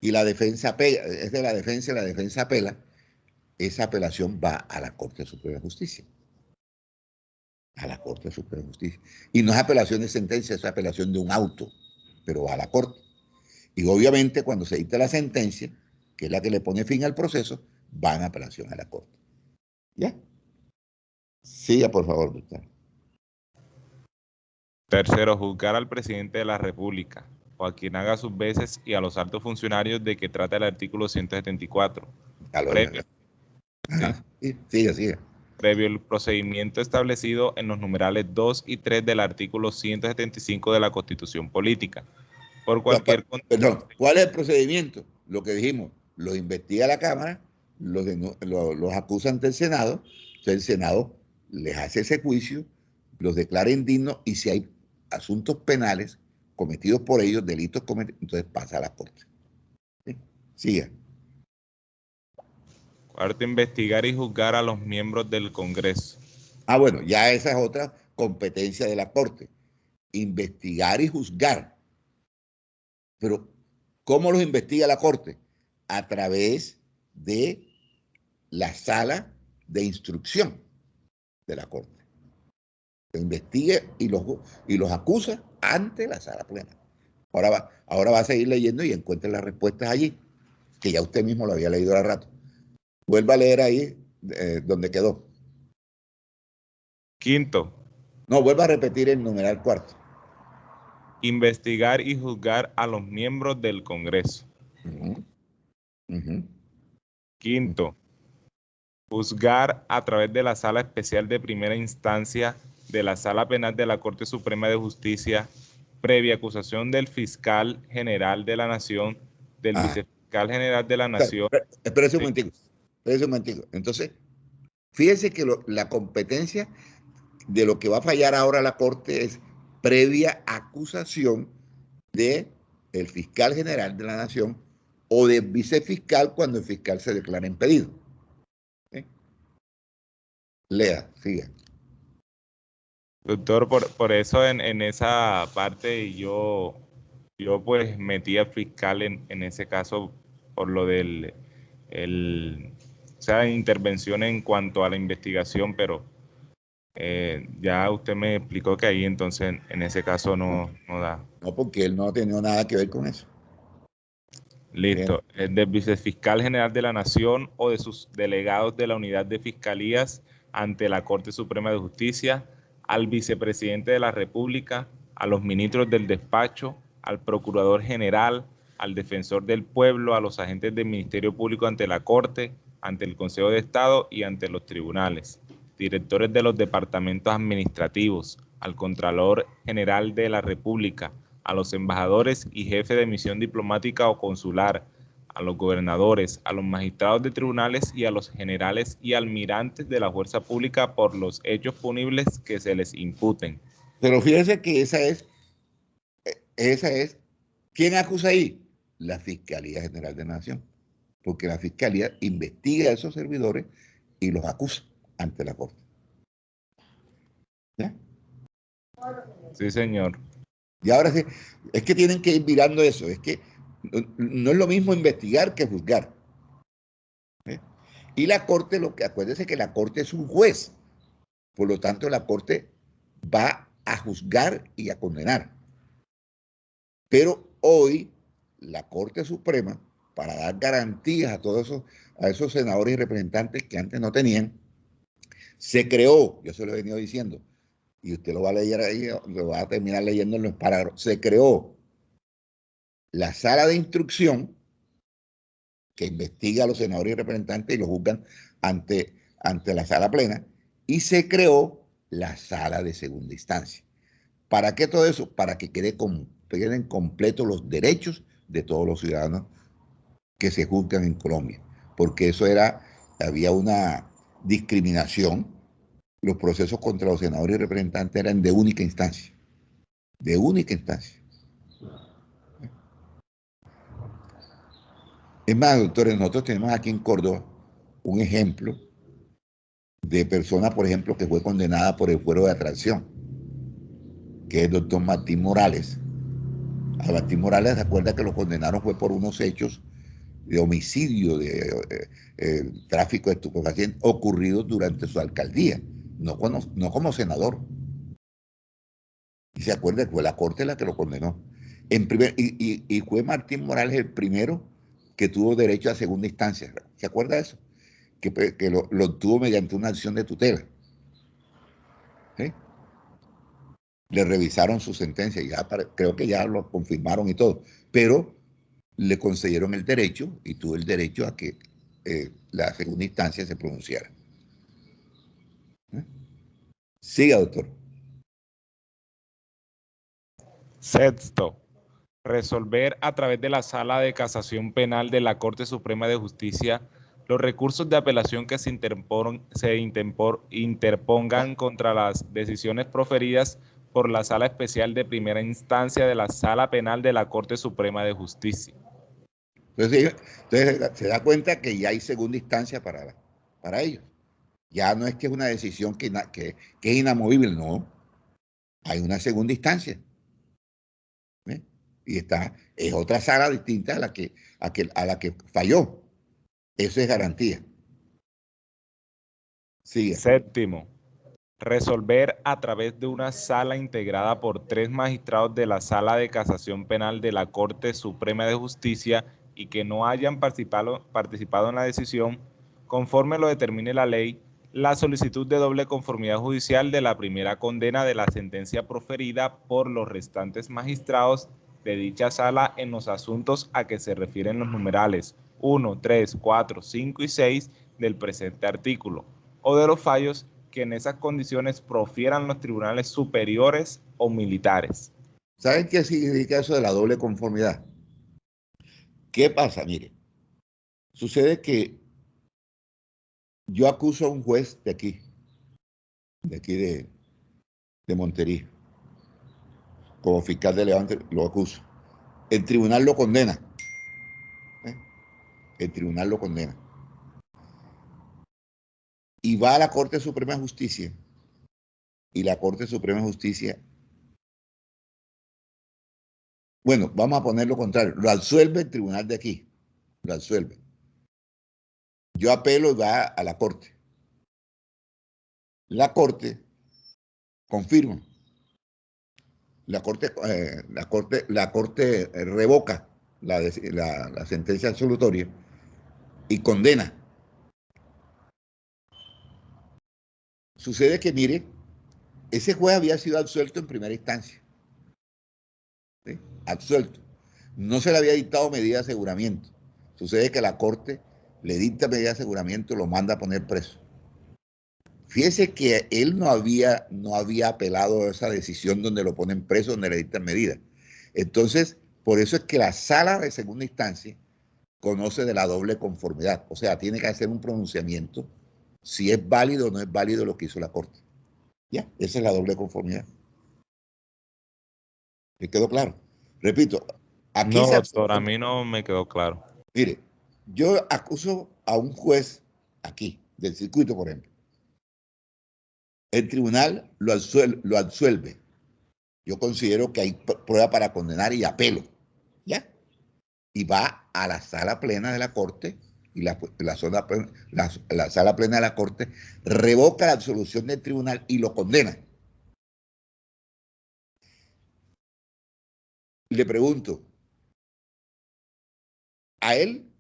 y la defensa apela, es de la defensa y la defensa apela, esa apelación va a la Corte Suprema de Justicia. A la Corte Suprema de Justicia. Y no es apelación de sentencia, es apelación de un auto, pero va a la Corte. Y obviamente cuando se dicta la sentencia, que es la que le pone fin al proceso, van a apelación a la Corte. ¿Ya? Siga, por favor, doctor. Tercero, juzgar al presidente de la República o a quien haga sus veces y a los altos funcionarios de que trata el artículo 174. Siga. Previo el procedimiento establecido en los numerales 2 y 3 del artículo 175 de la Constitución Política. Por cualquier... Perdón, ¿cuál es el procedimiento? Lo que dijimos, los investiga la Cámara, los acusa ante el Senado, entonces el Senado les hace ese juicio, los declara indignos y si hay asuntos penales cometidos por ellos, delitos cometidos, entonces pasa a la Corte. ¿Sí? Siga. Cuarto, investigar y juzgar a los miembros del Congreso. Bueno, ya esa es otra competencia de la Corte. Investigar y juzgar. Pero, ¿cómo los investiga la Corte? A través de la sala de instrucción de la Corte. Los investiga y los acusa ante la sala plena. Ahora va a seguir leyendo y encuentre las respuestas allí, que ya usted mismo lo había leído hace rato. Vuelva a leer ahí donde quedó. Quinto. No, vuelva a repetir el numeral cuarto. Investigar y juzgar a los miembros del Congreso. Quinto. Juzgar a través de la Sala Especial de Primera Instancia de la Sala Penal de la Corte Suprema de Justicia, previa acusación del Fiscal General de la Nación, del Vicefiscal General de la Nación. Espérese un momentico. Entonces, fíjense que la competencia de lo que va a fallar ahora la Corte es previa acusación del Fiscal General de la Nación o del vicefiscal cuando el fiscal se declara impedido. ¿Sí? Lea, siga. Doctor, por eso en esa parte yo pues metí al fiscal en ese caso por lo del, o sea, intervención en cuanto a la investigación, pero ya usted me explicó que ahí entonces en ese caso no da. No, porque él no ha tenido nada que ver con eso. Bien. Listo. El del vicefiscal general de la Nación o de sus delegados de la unidad de fiscalías ante la Corte Suprema de Justicia, al vicepresidente de la República, a los ministros del despacho, al procurador general, al defensor del pueblo, a los agentes del Ministerio Público ante la Corte, ante el Consejo de Estado y ante los tribunales, directores de los departamentos administrativos, al Contralor General de la República, a los embajadores y jefes de misión diplomática o consular, a los gobernadores, a los magistrados de tribunales y a los generales y almirantes de la fuerza pública por los hechos punibles que se les imputen. Pero fíjese que esa es, ¿quién acusa ahí? La Fiscalía General de la Nación, porque la Fiscalía investiga a esos servidores y los acusa ante la Corte. ¿Ya? Sí, señor. Y ahora sí, es que tienen que ir mirando eso, es que no es lo mismo investigar que juzgar. ¿Eh? Y la Corte, acuérdense que la Corte es un juez, por lo tanto la Corte va a juzgar y a condenar. Pero hoy la Corte Suprema, para dar garantías a todos esos senadores y representantes que antes no tenían, se creó, yo se lo he venido diciendo, y usted lo va a leer ahí, lo va a terminar leyendo en los parágrafos, se creó la sala de instrucción que investiga a los senadores y representantes y los juzgan ante la sala plena, y se creó la sala de segunda instancia. ¿Para qué todo eso? Para que queden completos los derechos de todos los ciudadanos que se juzgan en Colombia, porque había una discriminación. Los procesos contra los senadores y representantes eran de única instancia, de única instancia. Es más, doctores, nosotros tenemos aquí en Córdoba un ejemplo de persona, por ejemplo, que fue condenada por el fuero de atracción, que es el doctor Martín Morales. A Martín Morales, ¿se acuerda que lo condenaron? Fue por unos hechos de homicidio, de tráfico de estupefacientes ocurridos durante su alcaldía, no como senador. Y se acuerda que fue la Corte la que lo condenó. Y fue Martín Morales el primero que tuvo derecho a segunda instancia. ¿Se acuerda de eso? Que lo obtuvo mediante una acción de tutela. ¿Sí? Le revisaron su sentencia, creo que ya lo confirmaron y todo, pero le concedieron el derecho y tuvo el derecho a que la segunda instancia se pronunciara. ¿Eh? Siga, doctor. Sexto, resolver a través de la Sala de Casación Penal de la Corte Suprema de Justicia los recursos de apelación que se interpongan contra las decisiones proferidas por la Sala Especial de Primera Instancia de la Sala Penal de la Corte Suprema de Justicia. Entonces se da cuenta que ya hay segunda instancia para ellos. Ya no es que es una decisión que es inamovible, no. Hay una segunda instancia. ¿Eh? Y es otra sala distinta a la que falló. Eso es garantía. Sigue. Séptimo, resolver a través de una sala integrada por 3 magistrados de la Sala de Casación Penal de la Corte Suprema de Justicia y que no hayan participado en la decisión, conforme lo determine la ley, la solicitud de doble conformidad judicial de la primera condena de la sentencia proferida por los restantes magistrados de dicha sala en los asuntos a que se refieren los numerales 1, 3, 4, 5 y 6 del presente artículo, o de los fallos que en esas condiciones profieran los tribunales superiores o militares. ¿Saben qué significa eso de la doble conformidad? ¿Qué pasa? Mire, sucede que yo acuso a un juez de aquí de Montería, como fiscal de Levante, lo acuso. El tribunal lo condena. ¿Eh? El tribunal lo condena. Y va a la Corte Suprema de Justicia y la Corte Suprema de Justicia, bueno, vamos a poner lo contrario, lo absuelve el tribunal de aquí, lo absuelve. Yo apelo y va a la Corte. La Corte confirma. La Corte revoca la sentencia absolutoria y condena. Sucede que, mire, ese juez había sido absuelto en primera instancia. ¿Sí? Absuelto. No se le había dictado medida de aseguramiento. Sucede que la Corte le dicta medida de aseguramiento y lo manda a poner preso. Fíjese que él no había apelado a esa decisión donde lo ponen preso, donde le dictan medida. Entonces, por eso es que la sala de segunda instancia conoce de la doble conformidad. O sea, tiene que hacer un pronunciamiento si es válido o no es válido lo que hizo la Corte. Ya, esa es la doble conformidad. ¿Me quedó claro? Repito, aquí no, doctor, a mí no me quedó claro. Mire, yo acuso a un juez aquí, del circuito, por ejemplo. El tribunal lo absuelve. Yo considero que hay prueba para condenar y apelo. ¿Ya? Y va a la sala plena de la Corte y la sala plena de la Corte revoca la absolución del tribunal y lo condena. Le pregunto, ¿a él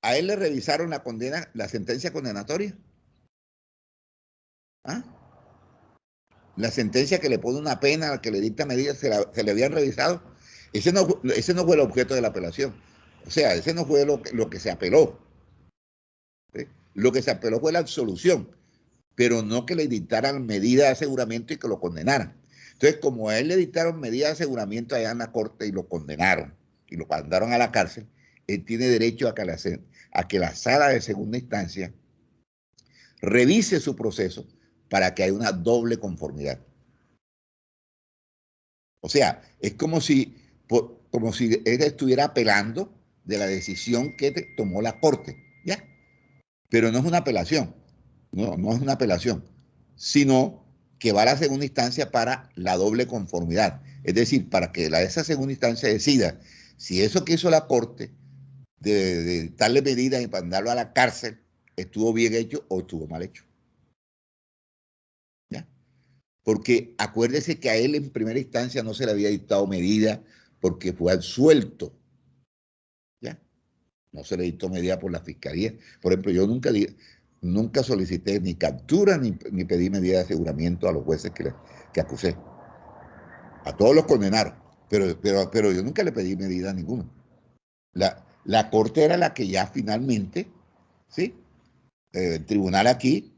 le revisaron la condena, la sentencia condenatoria? ¿Ah? La sentencia que le pone una pena, que le dicta medidas, se le habían revisado. Ese no fue el objeto de la apelación. O sea, ese no fue lo que se apeló. ¿Sí? Lo que se apeló fue la absolución, pero no que le dictaran medidas de aseguramiento y que lo condenaran. Entonces, como a él le dictaron medidas de aseguramiento allá en la Corte y lo condenaron y lo mandaron a la cárcel, él tiene derecho a que la sala de segunda instancia revise su proceso para que haya una doble conformidad. O sea, es como si él estuviera apelando de la decisión que tomó la Corte, ¿ya? Pero no es una apelación, no es una apelación, sino que va a la segunda instancia para la doble conformidad. Es decir, para que esa segunda instancia decida si eso que hizo la Corte de darle medidas y mandarlo a la cárcel estuvo bien hecho o estuvo mal hecho. ¿Ya? Porque acuérdese que a él en primera instancia no se le había dictado medida porque fue absuelto. ¿Ya? No se le dictó medida por la fiscalía. Por ejemplo, yo nunca solicité ni captura ni pedí medida de aseguramiento a los jueces que acusé. A todos los condenaron, pero yo nunca le pedí medida a ninguno. La Corte era la que ya finalmente, ¿sí? El tribunal aquí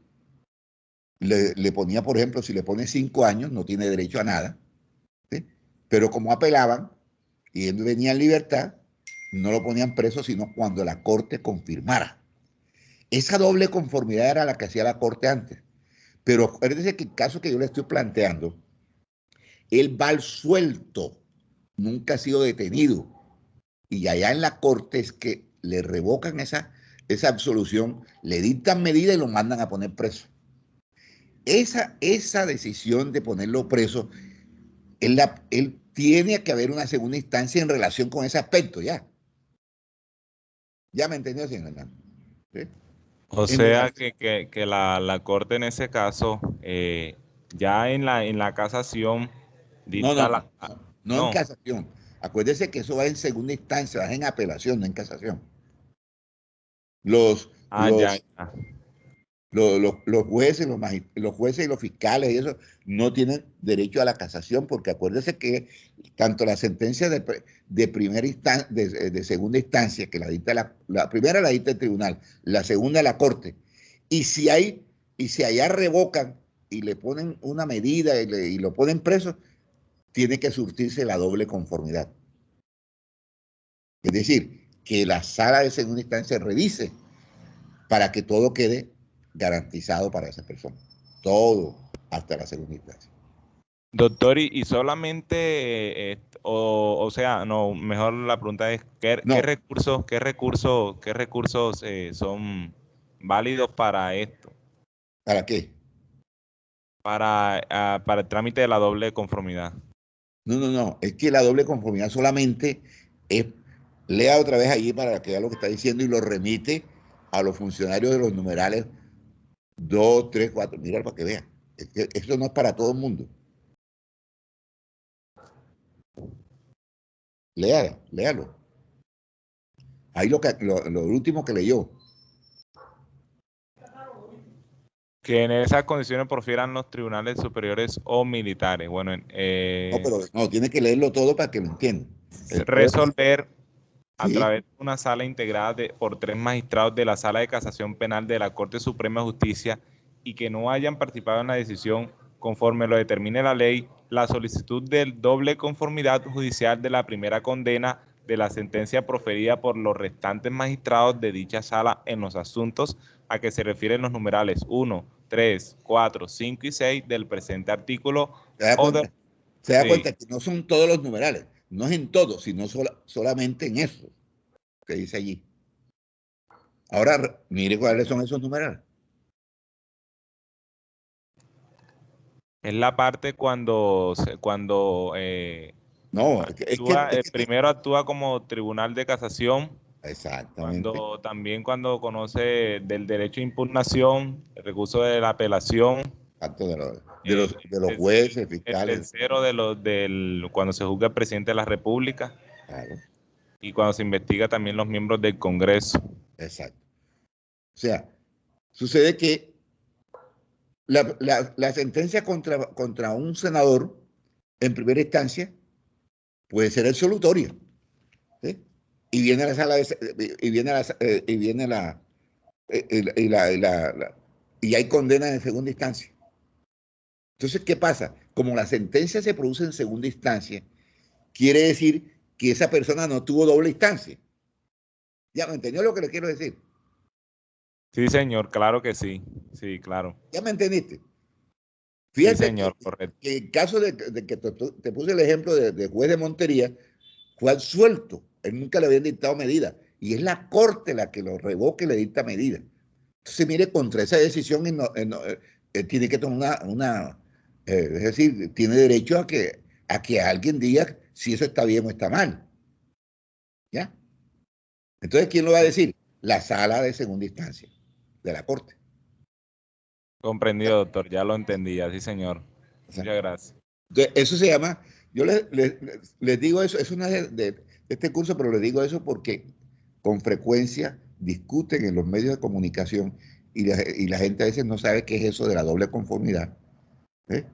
le ponía, por ejemplo, si le pone 5 años, no tiene derecho a nada, ¿sí? Pero como apelaban y él venía en libertad, no lo ponían preso, sino cuando la Corte confirmara. Esa doble conformidad era la que hacía la Corte antes. Pero acuérdense que el caso que yo le estoy planteando, él va al suelto, nunca ha sido detenido. Y allá en la Corte es que le revocan esa absolución, le dictan medida y lo mandan a poner preso. Esa decisión de ponerlo preso, él tiene que haber una segunda instancia en relación con ese aspecto, ya. ¿Ya me entendió, señor Hernández? ¿Sí? O sea que la Corte en ese caso, ya en la casación, dicta no en casación. Acuérdese que eso va en segunda instancia, va en apelación, no en casación. Los jueces, los jueces y los fiscales y eso no tienen derecho a la casación, porque acuérdese que tanto la sentencia de primera instancia, de segunda instancia, que la dicta la primera la dicta el tribunal, la segunda la Corte, y si allá revocan y le ponen una medida y lo ponen preso, tiene que surtirse la doble conformidad. Es decir, que la sala de segunda instancia revise para que todo quede garantizado para esa persona. Todo hasta la segunda instancia. Doctor, y solamente, o sea, no, mejor la pregunta es, ¿qué recursos son válidos para esto? ¿Para qué? para el trámite de la doble conformidad. No. Es que la doble conformidad solamente es, lea otra vez allí para que vea lo que está diciendo y lo remite a los funcionarios de los numerales 2, 3, 4. Mira para que vea. Es que esto no es para todo el mundo. Léalo. Ahí lo último que leyó. Que en esas condiciones profieran los tribunales superiores o militares. Bueno, No, pero no, tiene que leerlo todo para que lo entienda. resolver a Sí. través de una sala integrada por 3 magistrados de la Sala de Casación Penal de la Corte Suprema de Justicia y que no hayan participado en la decisión conforme lo determine la ley, la solicitud de doble conformidad judicial de la primera condena de la sentencia proferida por los restantes magistrados de dicha sala en los asuntos a que se refieren los numerales 1, 3, 4, 5 y 6 del presente artículo. ¿Se da cuenta? Se da Sí. cuenta que no son todos los numerales, no es en todos, sino solamente en eso que dice allí. Ahora, mire cuáles son esos numerales. Es la parte cuando No, primero actúa como tribunal de casación, exactamente. cuando conoce del derecho de impugnación, el recurso de la apelación, Tanto de los jueces, fiscales. el tercero cuando se juzga el presidente de la República, Claro, y cuando se investiga también los miembros del Congreso. exacto. O sea, sucede que la sentencia contra un senador en primera instancia puede ser absolutoria, ¿sí? Y viene a la sala y hay condena en segunda instancia. Entonces, ¿qué pasa? Como la sentencia se produce en segunda instancia, quiere decir que esa persona no tuvo doble instancia. ¿Ya me entendió lo que le quiero decir? Sí, señor, claro que sí. Sí, claro. ¿Ya me entendiste? Sí, Fíjate señor, correcto. que en caso de que te puse el ejemplo de juez de Montería, fue absuelto. Él nunca le habían dictado medida. Y es la corte la que lo revoca y le dicta medida. Entonces, mire, contra esa decisión tiene que tomar es decir, tiene derecho a que alguien diga si eso está bien o está mal. ¿Ya? Entonces, ¿quién lo va a decir? La sala de segunda instancia de la corte. Comprendido, doctor, ya lo entendía, sí, señor. O sea, Muchas gracias. entonces, eso se llama, yo les digo eso, es una de este curso, pero les digo eso porque con frecuencia discuten en los medios de comunicación y la gente a veces no sabe qué es eso de la doble conformidad. ¿Eh?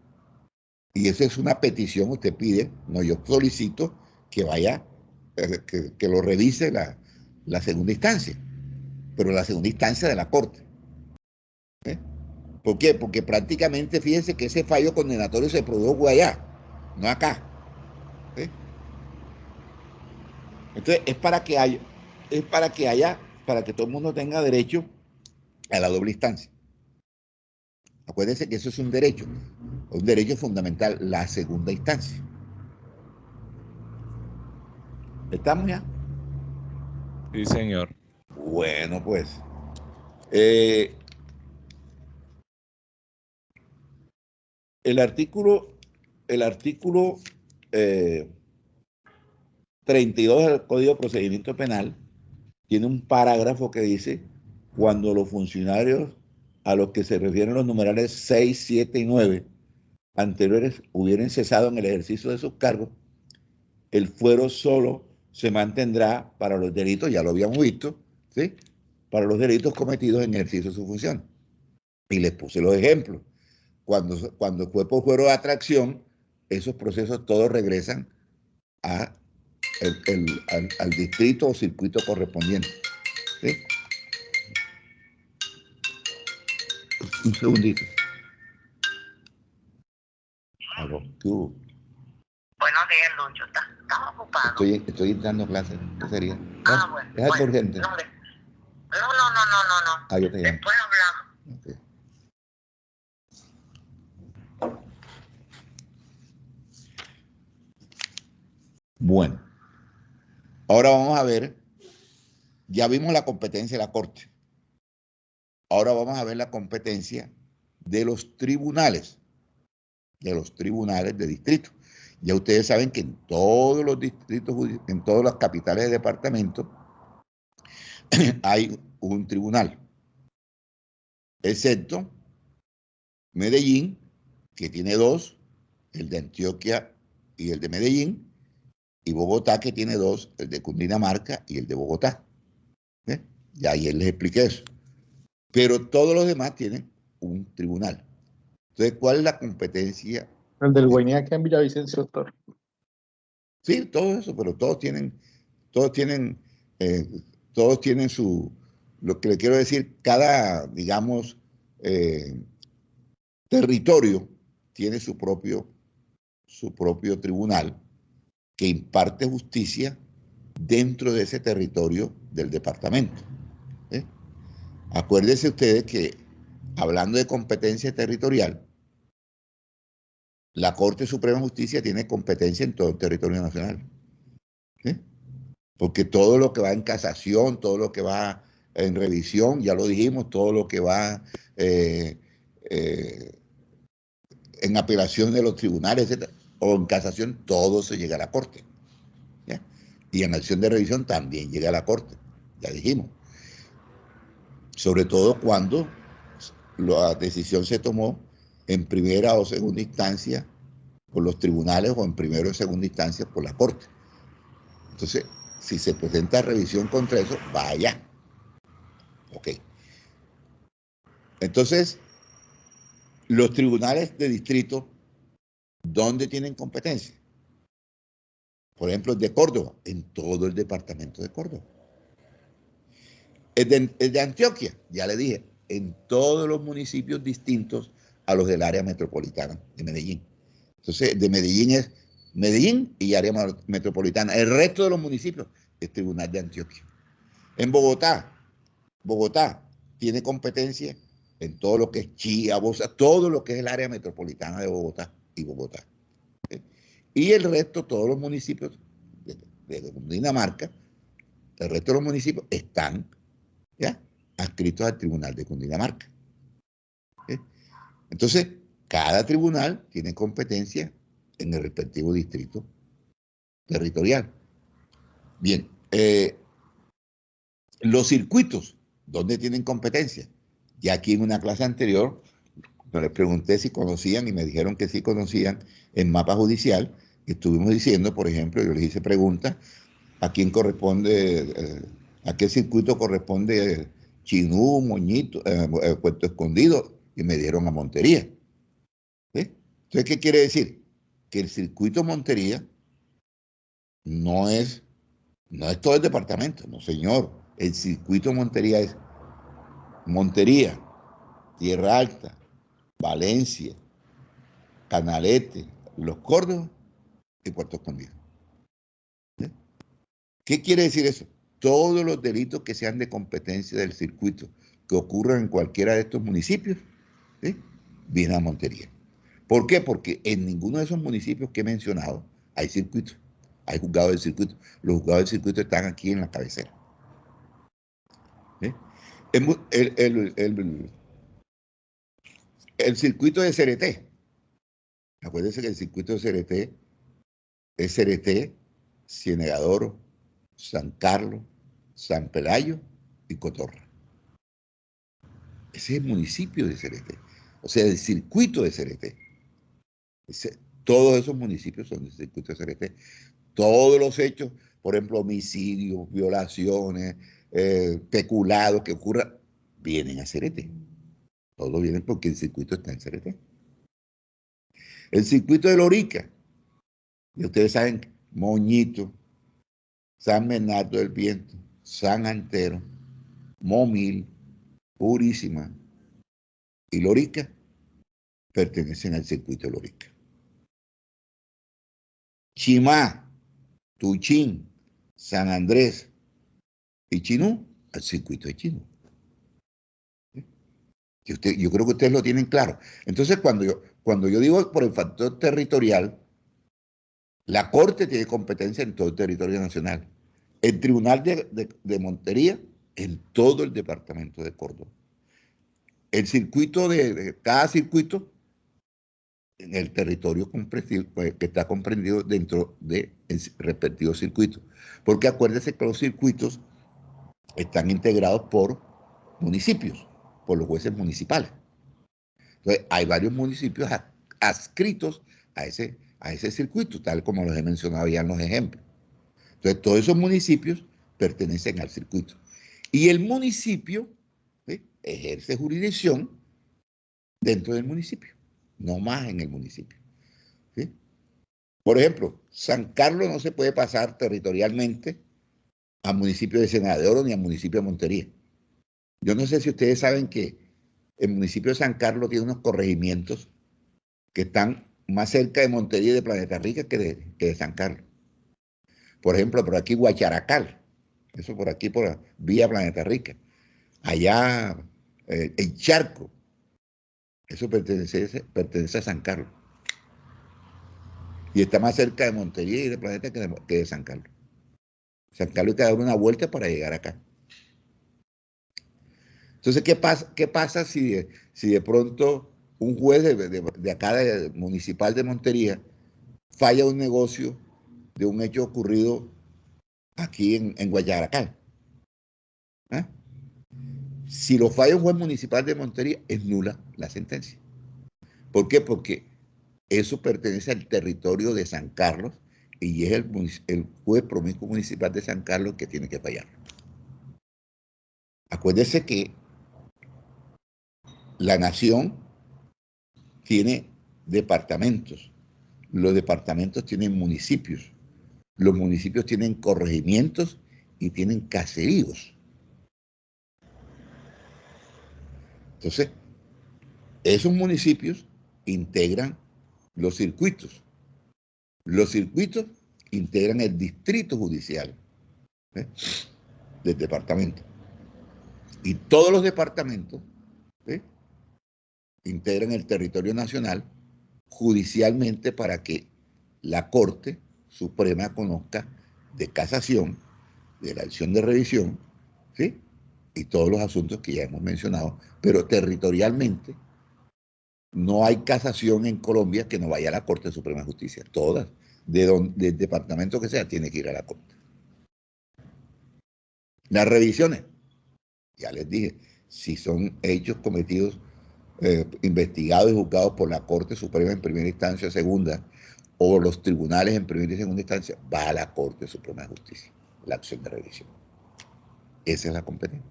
Y esa es una petición, usted pide, no, yo solicito que vaya, que lo revise la segunda instancia, pero la segunda instancia de la corte. ¿Eh? ¿Por qué? Porque prácticamente fíjense que ese fallo condenatorio se produjo allá, no acá. ¿Eh? Entonces para que todo el mundo tenga derecho a la doble instancia. Acuérdense que eso es un derecho fundamental, la segunda instancia. ¿Estamos ya? Sí, señor. Bueno, pues. El artículo 32 del Código de Procedimiento Penal tiene un parágrafo que dice: cuando los funcionarios a los que se refieren los numerales 6, 7 y 9 anteriores hubieran cesado en el ejercicio de sus cargos, el fuero solo se mantendrá para los delitos, ya lo habíamos visto, ¿sí? Para los delitos cometidos en ejercicio de su función. Y les puse los ejemplos. Cuando fue por fuero de atracción, esos procesos todos regresan al distrito o circuito correspondiente. ¿Sí? Un segundito. Aló, ¿qué hubo? Buenos días, Lucho. ¿Estás ocupado? Estoy dando clases. ¿Qué sería? Bueno. ¿Es algo urgente? No. Ah, yo te llamo. Después hablamos. Okay. Bueno, ahora vamos a ver, ya vimos la competencia de la Corte. Ahora vamos a ver la competencia de los tribunales. de los tribunales de distrito. Ya ustedes saben que en todos los distritos, en todas las capitales de departamento, hay un tribunal, excepto Medellín, que tiene dos, el de Antioquia y el de Medellín, y Bogotá, que tiene dos, el de Cundinamarca y el de Bogotá. Y ayer les expliqué eso. Pero todos los demás tienen un tribunal. Entonces, ¿cuál es la competencia? El del Guainía acá en Villavicencio, doctor. Sí, todo eso, pero todos tienen su, lo que le quiero decir, cada, digamos, territorio tiene su propio tribunal que imparte justicia dentro de ese territorio del departamento. Acuérdense ustedes que, hablando de competencia territorial, la Corte Suprema de Justicia tiene competencia en todo el territorio nacional. Porque todo lo que va en casación, todo lo que va en revisión, ya lo dijimos, todo lo que va en apelación de los tribunales, etc., o en casación, todo se llega a la Corte. ¿Ya? Y en acción de revisión también llega a la Corte, ya dijimos. Sobre todo cuando la decisión se tomó en primera o segunda instancia por los tribunales o en primera o segunda instancia por la Corte. Entonces, si se presenta revisión contra eso, vaya. Ok. Entonces, los tribunales de distrito, ¿dónde tienen competencia? Por ejemplo, el de Córdoba, en todo el departamento de Córdoba. El de Antioquia, ya le dije, en todos los municipios distintos a los del área metropolitana de Medellín. Entonces, de Medellín es Medellín y área metropolitana. El resto de los municipios es Tribunal de Antioquia. En Bogotá tiene competencia en todo lo que es Chía, Bosa, todo lo que es el área metropolitana de Bogotá y Bogotá. Y el resto, todos los municipios de Cundinamarca, el resto de los municipios están ¿ya? adscritos al Tribunal de Cundinamarca. Entonces, cada tribunal tiene competencia en el respectivo distrito territorial. Bien, los circuitos, ¿dónde tienen competencia? Ya aquí en una clase anterior, les pregunté si conocían y me dijeron que sí conocían en mapa judicial. Estuvimos diciendo, por ejemplo, yo les hice preguntas, ¿a quién corresponde, a qué circuito corresponde Chinú, Moñito, Puerto Escondido? Y me dieron a Montería. Entonces, ¿qué quiere decir? Que el circuito Montería no es todo el departamento, no señor. El circuito Montería es Montería, Tierra Alta, Valencia, Canalete, Los Córdobas y Puerto Escondido. ¿Qué quiere decir eso? Todos los delitos que sean de competencia del circuito que ocurran en cualquiera de estos municipios, vienen a Montería. ¿Por qué? Porque en ninguno de esos municipios que he mencionado hay circuito, hay juzgados del circuito. Los juzgados del circuito están aquí en la cabecera. El circuito de CRT. Acuérdense que el circuito de CRT es CRT, Cienegadoro, San Carlos, San Pelayo y Cotorra. Ese es el municipio de CRT. O sea, el circuito de CRT. Todos esos municipios son del circuito de CRT. Todos los hechos, por ejemplo, homicidios, violaciones, peculados que ocurran, vienen a CRT. Todos vienen porque el circuito está en CRT. El circuito de Lorica, y ustedes saben, Moñito, San Bernardo del Viento, San Antero, Momil, Purísima y Lorica pertenecen al circuito de Lorica. Chimá, Tuchín, San Andrés y Chinú al circuito de Chinú. Yo creo que ustedes lo tienen claro. Entonces, cuando yo digo por el factor territorial, la Corte tiene competencia en todo el territorio nacional. El Tribunal de Montería en todo el departamento de Córdoba. El circuito cada circuito en el territorio que está comprendido dentro del respectivo circuito. Porque acuérdense que los circuitos están integrados por municipios, por los jueces municipales. Entonces, hay varios municipios adscritos a ese circuito, tal como los he mencionado ya en los ejemplos. Entonces, todos esos municipios pertenecen al circuito. Y el municipio, ¿sí?, ejerce jurisdicción dentro del municipio, no más en el municipio, ¿sí? Por ejemplo, San Carlos no se puede pasar territorialmente al municipio de Ciénaga de Oro ni al municipio de Montería. Yo no sé si ustedes saben que el municipio de San Carlos tiene unos corregimientos que están más cerca de Montería y de Planeta Rica que de San Carlos. Por ejemplo, por aquí Guacharacal, eso por aquí, por vía Planeta Rica. Allá el Charco, eso pertenece a San Carlos. Y está más cerca de Montería y de Planeta que de San Carlos. San Carlos hay que dar una vuelta para llegar acá. Entonces, ¿qué pasa si de pronto un juez de acá, municipal de Montería, falla un negocio de un hecho ocurrido aquí en Guayaracal? ¿Eh? Si lo falla un juez municipal de Montería, es nula la sentencia. ¿Por qué? Porque eso pertenece al territorio de San Carlos y es el juez promiscuo municipal de San Carlos que tiene que fallar. Acuérdese que la nación tiene departamentos, los departamentos tienen municipios, los municipios tienen corregimientos y tienen caseríos. Entonces, esos municipios integran los circuitos. Los circuitos integran el distrito judicial, ¿eh?, del departamento. Y todos los departamentos, ¿eh?, integran el territorio nacional judicialmente para que la Corte Suprema conozca de casación, de la acción de revisión, ¿sí?, y todos los asuntos que ya hemos mencionado, pero territorialmente no hay casación en Colombia que no vaya a la Corte Suprema de Justicia. Todas, del departamento que sea, tiene que ir a la Corte. Las revisiones, ya les dije, si son hechos cometidos, investigados y juzgados por la Corte Suprema en primera instancia o segunda, o los tribunales en primera y segunda instancia, va a la Corte Suprema de Justicia, la acción de revisión. Esa es la competencia.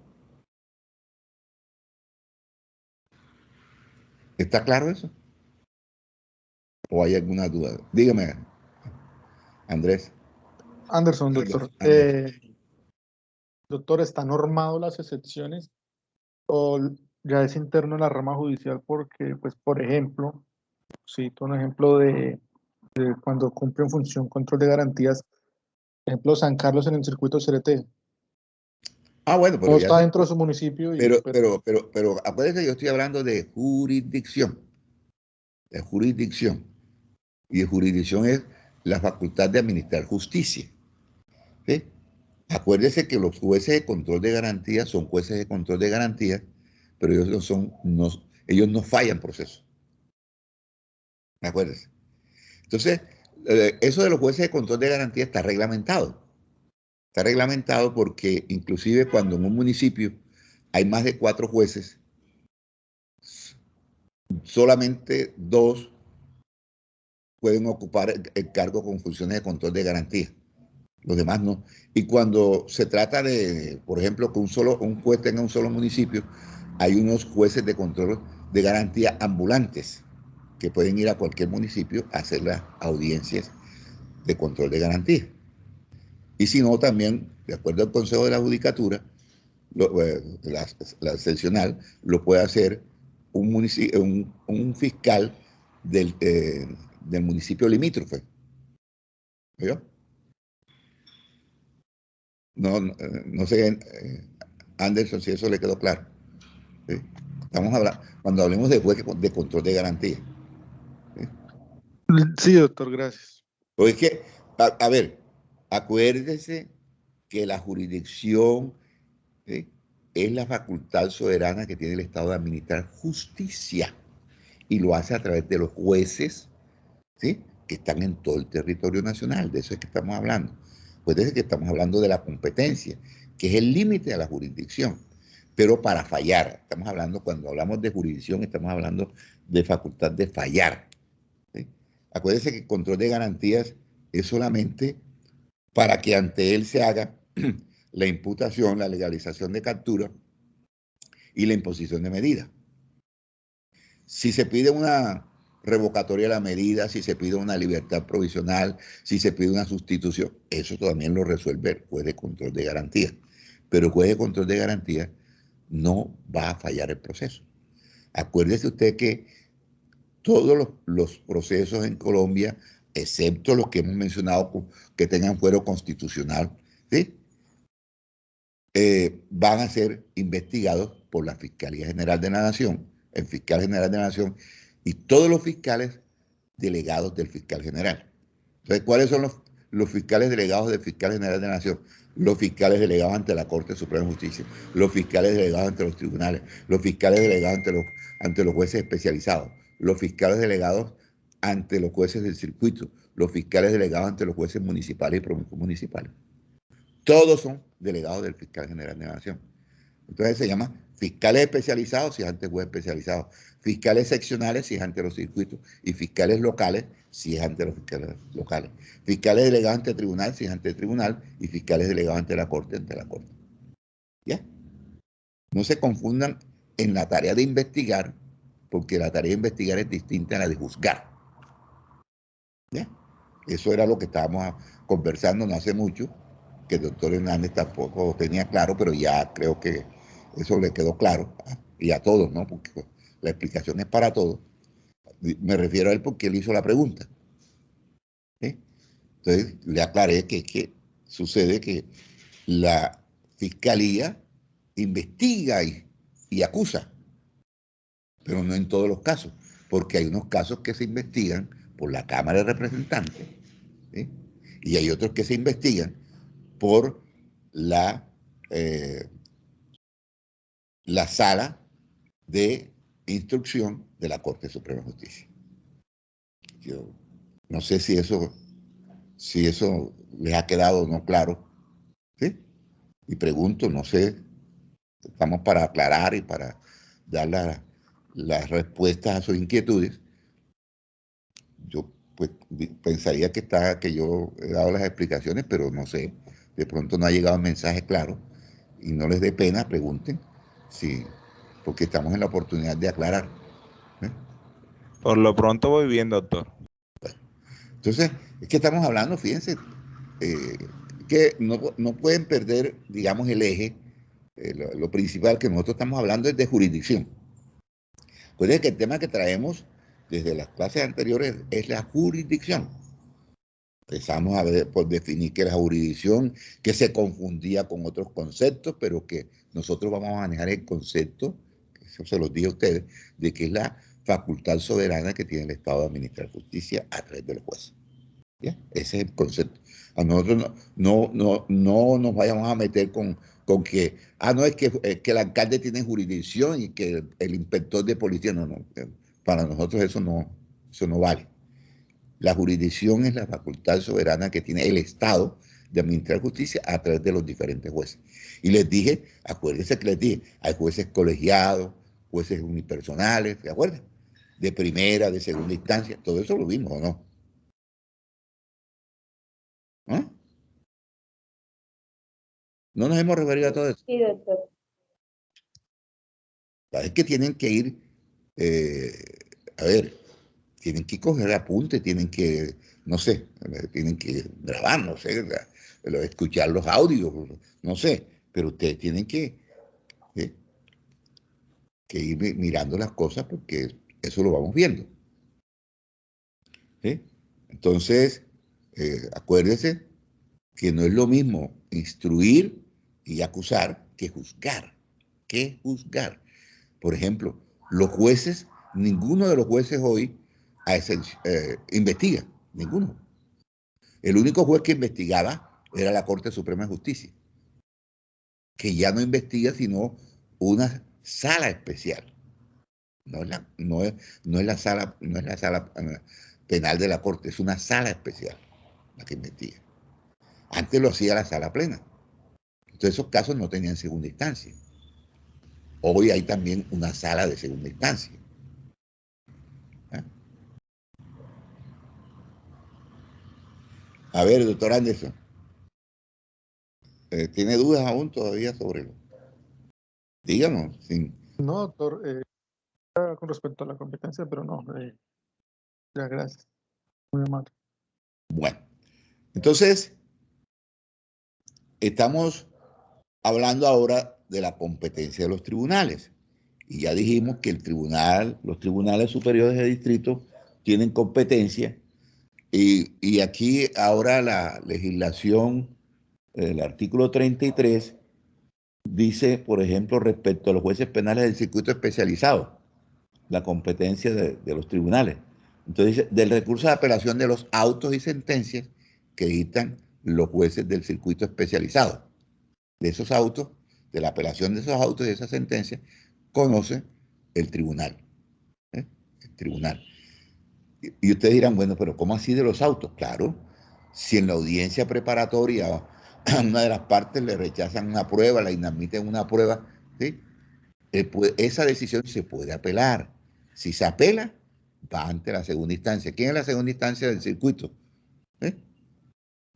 ¿Está claro eso? ¿O hay alguna duda? Dígame, Andrés. Anderson, doctor. Doctor, ¿están normadas las excepciones o ya es interno en la rama judicial? Porque, pues, por ejemplo, cito un ejemplo de cuando cumple en función control de garantías, por ejemplo, San Carlos en el circuito CRT. Ah, bueno, pero no ya está dentro de su municipio. Pero acuérdense, yo estoy hablando de jurisdicción. De jurisdicción. Y de jurisdicción es la facultad de administrar justicia, ¿sí? Acuérdese que los jueces de control de garantía son jueces de control de garantía, pero ellos no fallan proceso. Acuérdese. Entonces, eso de los jueces de control de garantía está reglamentado. Está reglamentado porque inclusive cuando en un municipio hay más de 4 jueces, solamente 2 pueden ocupar el cargo con funciones de control de garantía. Los demás no. Y cuando se trata de, por ejemplo, que un juez tenga un solo municipio, hay unos jueces de control de garantía ambulantes que pueden ir a cualquier municipio a hacer las audiencias de control de garantía. Y si no, también, de acuerdo al Consejo de la Judicatura, la seccional lo puede hacer un fiscal del municipio limítrofe. ¿Vio? No sé, Anderson, si eso le quedó claro. ¿Sí? Estamos hablando, cuando hablemos de juez de control de garantía. ¿Sí? Sí, doctor, gracias. Pero es que, a ver, acuérdese que la jurisdicción, ¿sí?, es la facultad soberana que tiene el Estado de administrar justicia. y lo hace a través de los jueces, ¿sí?, que están en todo el territorio nacional. De eso es que estamos hablando. Pues desde que estamos hablando de la competencia, que es el límite de la jurisdicción. Pero para fallar, estamos hablando, cuando hablamos de jurisdicción, estamos hablando de facultad de fallar, ¿sí? Acuérdense que el control de garantías es solamente para que ante él se haga la imputación, la legalización de captura y la imposición de medida. Si se pide una revocatoria de la medida, si se pide una libertad provisional, si se pide una sustitución, eso también lo resuelve el juez de control de garantía. Pero el juez de control de garantía no va a fallar el proceso. Acuérdese usted que todos los procesos en Colombia, excepto los que hemos mencionado que tengan fuero constitucional, ¿sí?, van a ser investigados por la Fiscalía General de la Nación, el Fiscal General de la Nación y todos los fiscales delegados del Fiscal General. Entonces, ¿cuáles son los fiscales delegados del Fiscal General de la Nación? Los fiscales delegados ante la Corte Suprema de Justicia, los fiscales delegados ante los tribunales, los fiscales delegados ante los jueces especializados, los fiscales delegados ante los jueces del circuito, los fiscales delegados ante los jueces municipales y provinciales municipales. Todos son delegados del Fiscal General de la Nación. Entonces se llama fiscales especializados si es ante juez especializado, fiscales seccionales si es ante los circuitos y fiscales locales si es ante los fiscales locales, fiscales delegados ante el tribunal si es ante el tribunal y fiscales delegados ante la corte, ¿Ya? No se confundan en la tarea de investigar, porque la tarea de investigar es distinta a la de juzgar. ¿Ya? Eso era lo que estábamos conversando no hace mucho, que el doctor Hernández tampoco tenía claro, pero ya creo que eso le quedó claro, y a todos, ¿no? Porque la explicación es para todos. Me refiero a él porque él hizo la pregunta, ¿sí? Entonces le aclaré que sucede que la fiscalía investiga y acusa, pero no en todos los casos, porque hay unos casos que se investigan por la Cámara de Representantes, ¿sí?, y hay otros que se investigan por la sala de instrucción de la Corte Suprema de Justicia. Yo no sé si eso les ha quedado no claro, ¿sí? Y pregunto, no sé, estamos para aclarar y para dar las respuestas a sus inquietudes. Yo pues pensaría que yo he dado las explicaciones, pero no sé, de pronto no ha llegado el mensaje claro y no les dé pena, pregunten, sí, porque estamos en la oportunidad de aclarar, ¿eh? Por lo pronto voy bien, doctor. Entonces, es que estamos hablando, fíjense, que no pueden perder, digamos, el eje, lo principal que nosotros estamos hablando es de jurisdicción. Pues es que el tema que traemos desde las clases anteriores es la jurisdicción. Empezamos a ver, por definir qué era jurisdicción, que se confundía con otros conceptos, pero que nosotros vamos a manejar el concepto, eso se los dije a ustedes, de que es la facultad soberana que tiene el Estado de administrar justicia a través de los jueces. ¿Ya? Ese es el concepto. A nosotros no nos vayamos a meter con que, no, es que el alcalde tiene jurisdicción y que el inspector de policía, no. Para nosotros eso no vale. La jurisdicción es la facultad soberana que tiene el Estado de administrar justicia a través de los diferentes jueces. Y les dije, acuérdense que les dije, hay jueces colegiados, jueces unipersonales, ¿se acuerdan? De primera, de segunda instancia, todo eso lo vimos, ¿o no? ¿No? ¿No nos hemos referido a todo eso? Sí, doctor. Es que tienen que ir, a ver, tienen que coger apuntes, tienen que, no sé, tienen que grabar, no sé, escuchar los audios, no sé, pero ustedes tienen que ir mirando las cosas porque eso lo vamos viendo. ¿Sí? Entonces, acuérdense que no es lo mismo instruir y acusar que juzgar. Por ejemplo, los jueces, ninguno de los jueces hoy investiga, ninguno. El único juez que investigaba era la Corte Suprema de Justicia, que ya no investiga sino una sala especial. No es la sala penal de la Corte, es una sala especial la que investiga. Antes lo hacía la sala plena. Entonces esos casos no tenían segunda instancia. Hoy hay también una sala de segunda instancia. ¿Ah? A ver, doctor Anderson, ¿tiene dudas aún todavía sobre lo? Díganos. No, doctor, con respecto a la competencia, pero no, ya, gracias. Muy amable. Bueno, entonces, estamos hablando ahora de la competencia de los tribunales. Y ya dijimos que los tribunales superiores de distrito tienen competencia. Y aquí ahora la legislación, el artículo 33, dice, por ejemplo, respecto a los jueces penales del circuito especializado, la competencia de los tribunales. Entonces dice, del recurso de apelación de los autos y sentencias que dictan los jueces del circuito especializado. De esos autos, de la apelación de esos autos y de esas sentencias, conoce el tribunal. El tribunal. Y ustedes dirán, bueno, pero ¿cómo así de los autos? Claro, si en la audiencia preparatoria a una de las partes le rechazan una prueba, la inadmiten una prueba, ¿sí? Esa decisión se puede apelar. Si se apela, va ante la segunda instancia. ¿Quién es la segunda instancia del circuito? ¿Eh?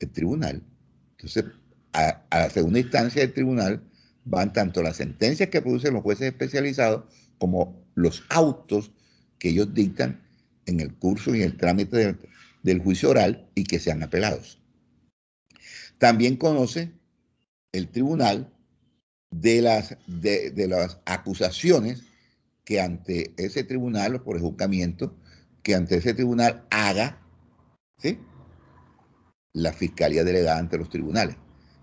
El tribunal. Entonces, a la segunda instancia del tribunal van tanto las sentencias que producen los jueces especializados como los autos que ellos dictan en el curso y en el trámite del juicio oral y que sean apelados. También conoce el tribunal de las acusaciones que ante ese tribunal, o por juzgamiento, que ante ese tribunal haga, ¿sí?, la fiscalía delegada ante los tribunales.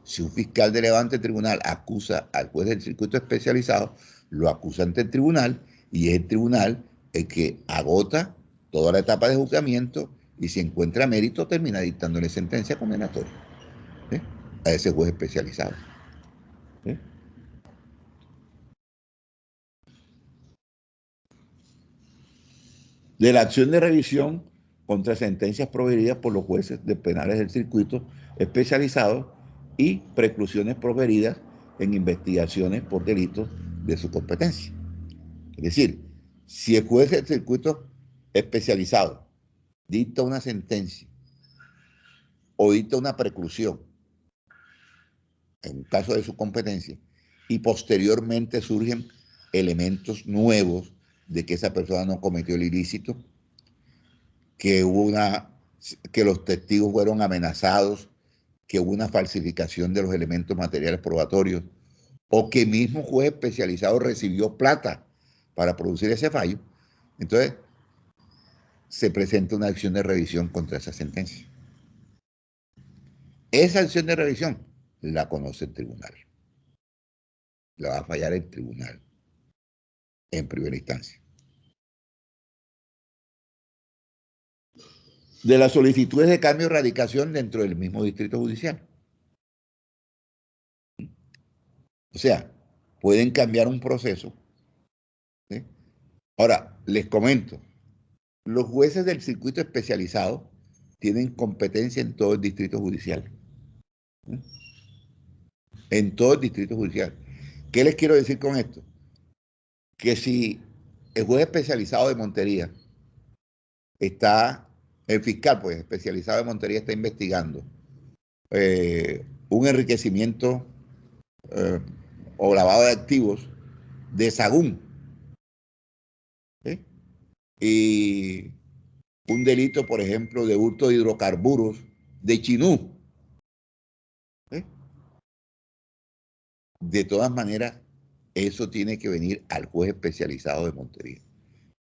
Si un fiscal delegado ante el tribunal acusa al juez del circuito especializado, lo acusa ante el tribunal y es el tribunal el que agota toda la etapa de juzgamiento y si encuentra mérito termina dictándole sentencia condenatoria, ¿sí?, a ese juez especializado. ¿Sí? De la acción de revisión contra sentencias proferidas por los jueces de penales del circuito especializado y preclusiones proferidas en investigaciones por delitos de su competencia. Es decir, si el juez del circuito especializado dicta una sentencia o dicta una preclusión en un caso de su competencia y posteriormente surgen elementos nuevos de que esa persona no cometió el ilícito, que que los testigos fueron amenazados, que hubo una falsificación de los elementos materiales probatorios, o que el mismo juez especializado recibió plata para producir ese fallo, entonces se presenta una acción de revisión contra esa sentencia. Esa acción de revisión la conoce el tribunal. La va a fallar el tribunal en primera instancia. De las solicitudes de cambio de radicación dentro del mismo distrito judicial. O sea, pueden cambiar un proceso, ¿sí? Ahora, les comento, los jueces del circuito especializado tienen competencia en todo el distrito judicial. ¿Sí? En todo el distrito judicial. ¿Qué les quiero decir con esto? Que si el juez especializado de Montería el fiscal pues especializado de Montería está investigando un enriquecimiento o lavado de activos de Sagún, ¿sí?, y un delito, por ejemplo, de hurto de hidrocarburos de Chinú, ¿sí?, de todas maneras, eso tiene que venir al juez especializado de Montería,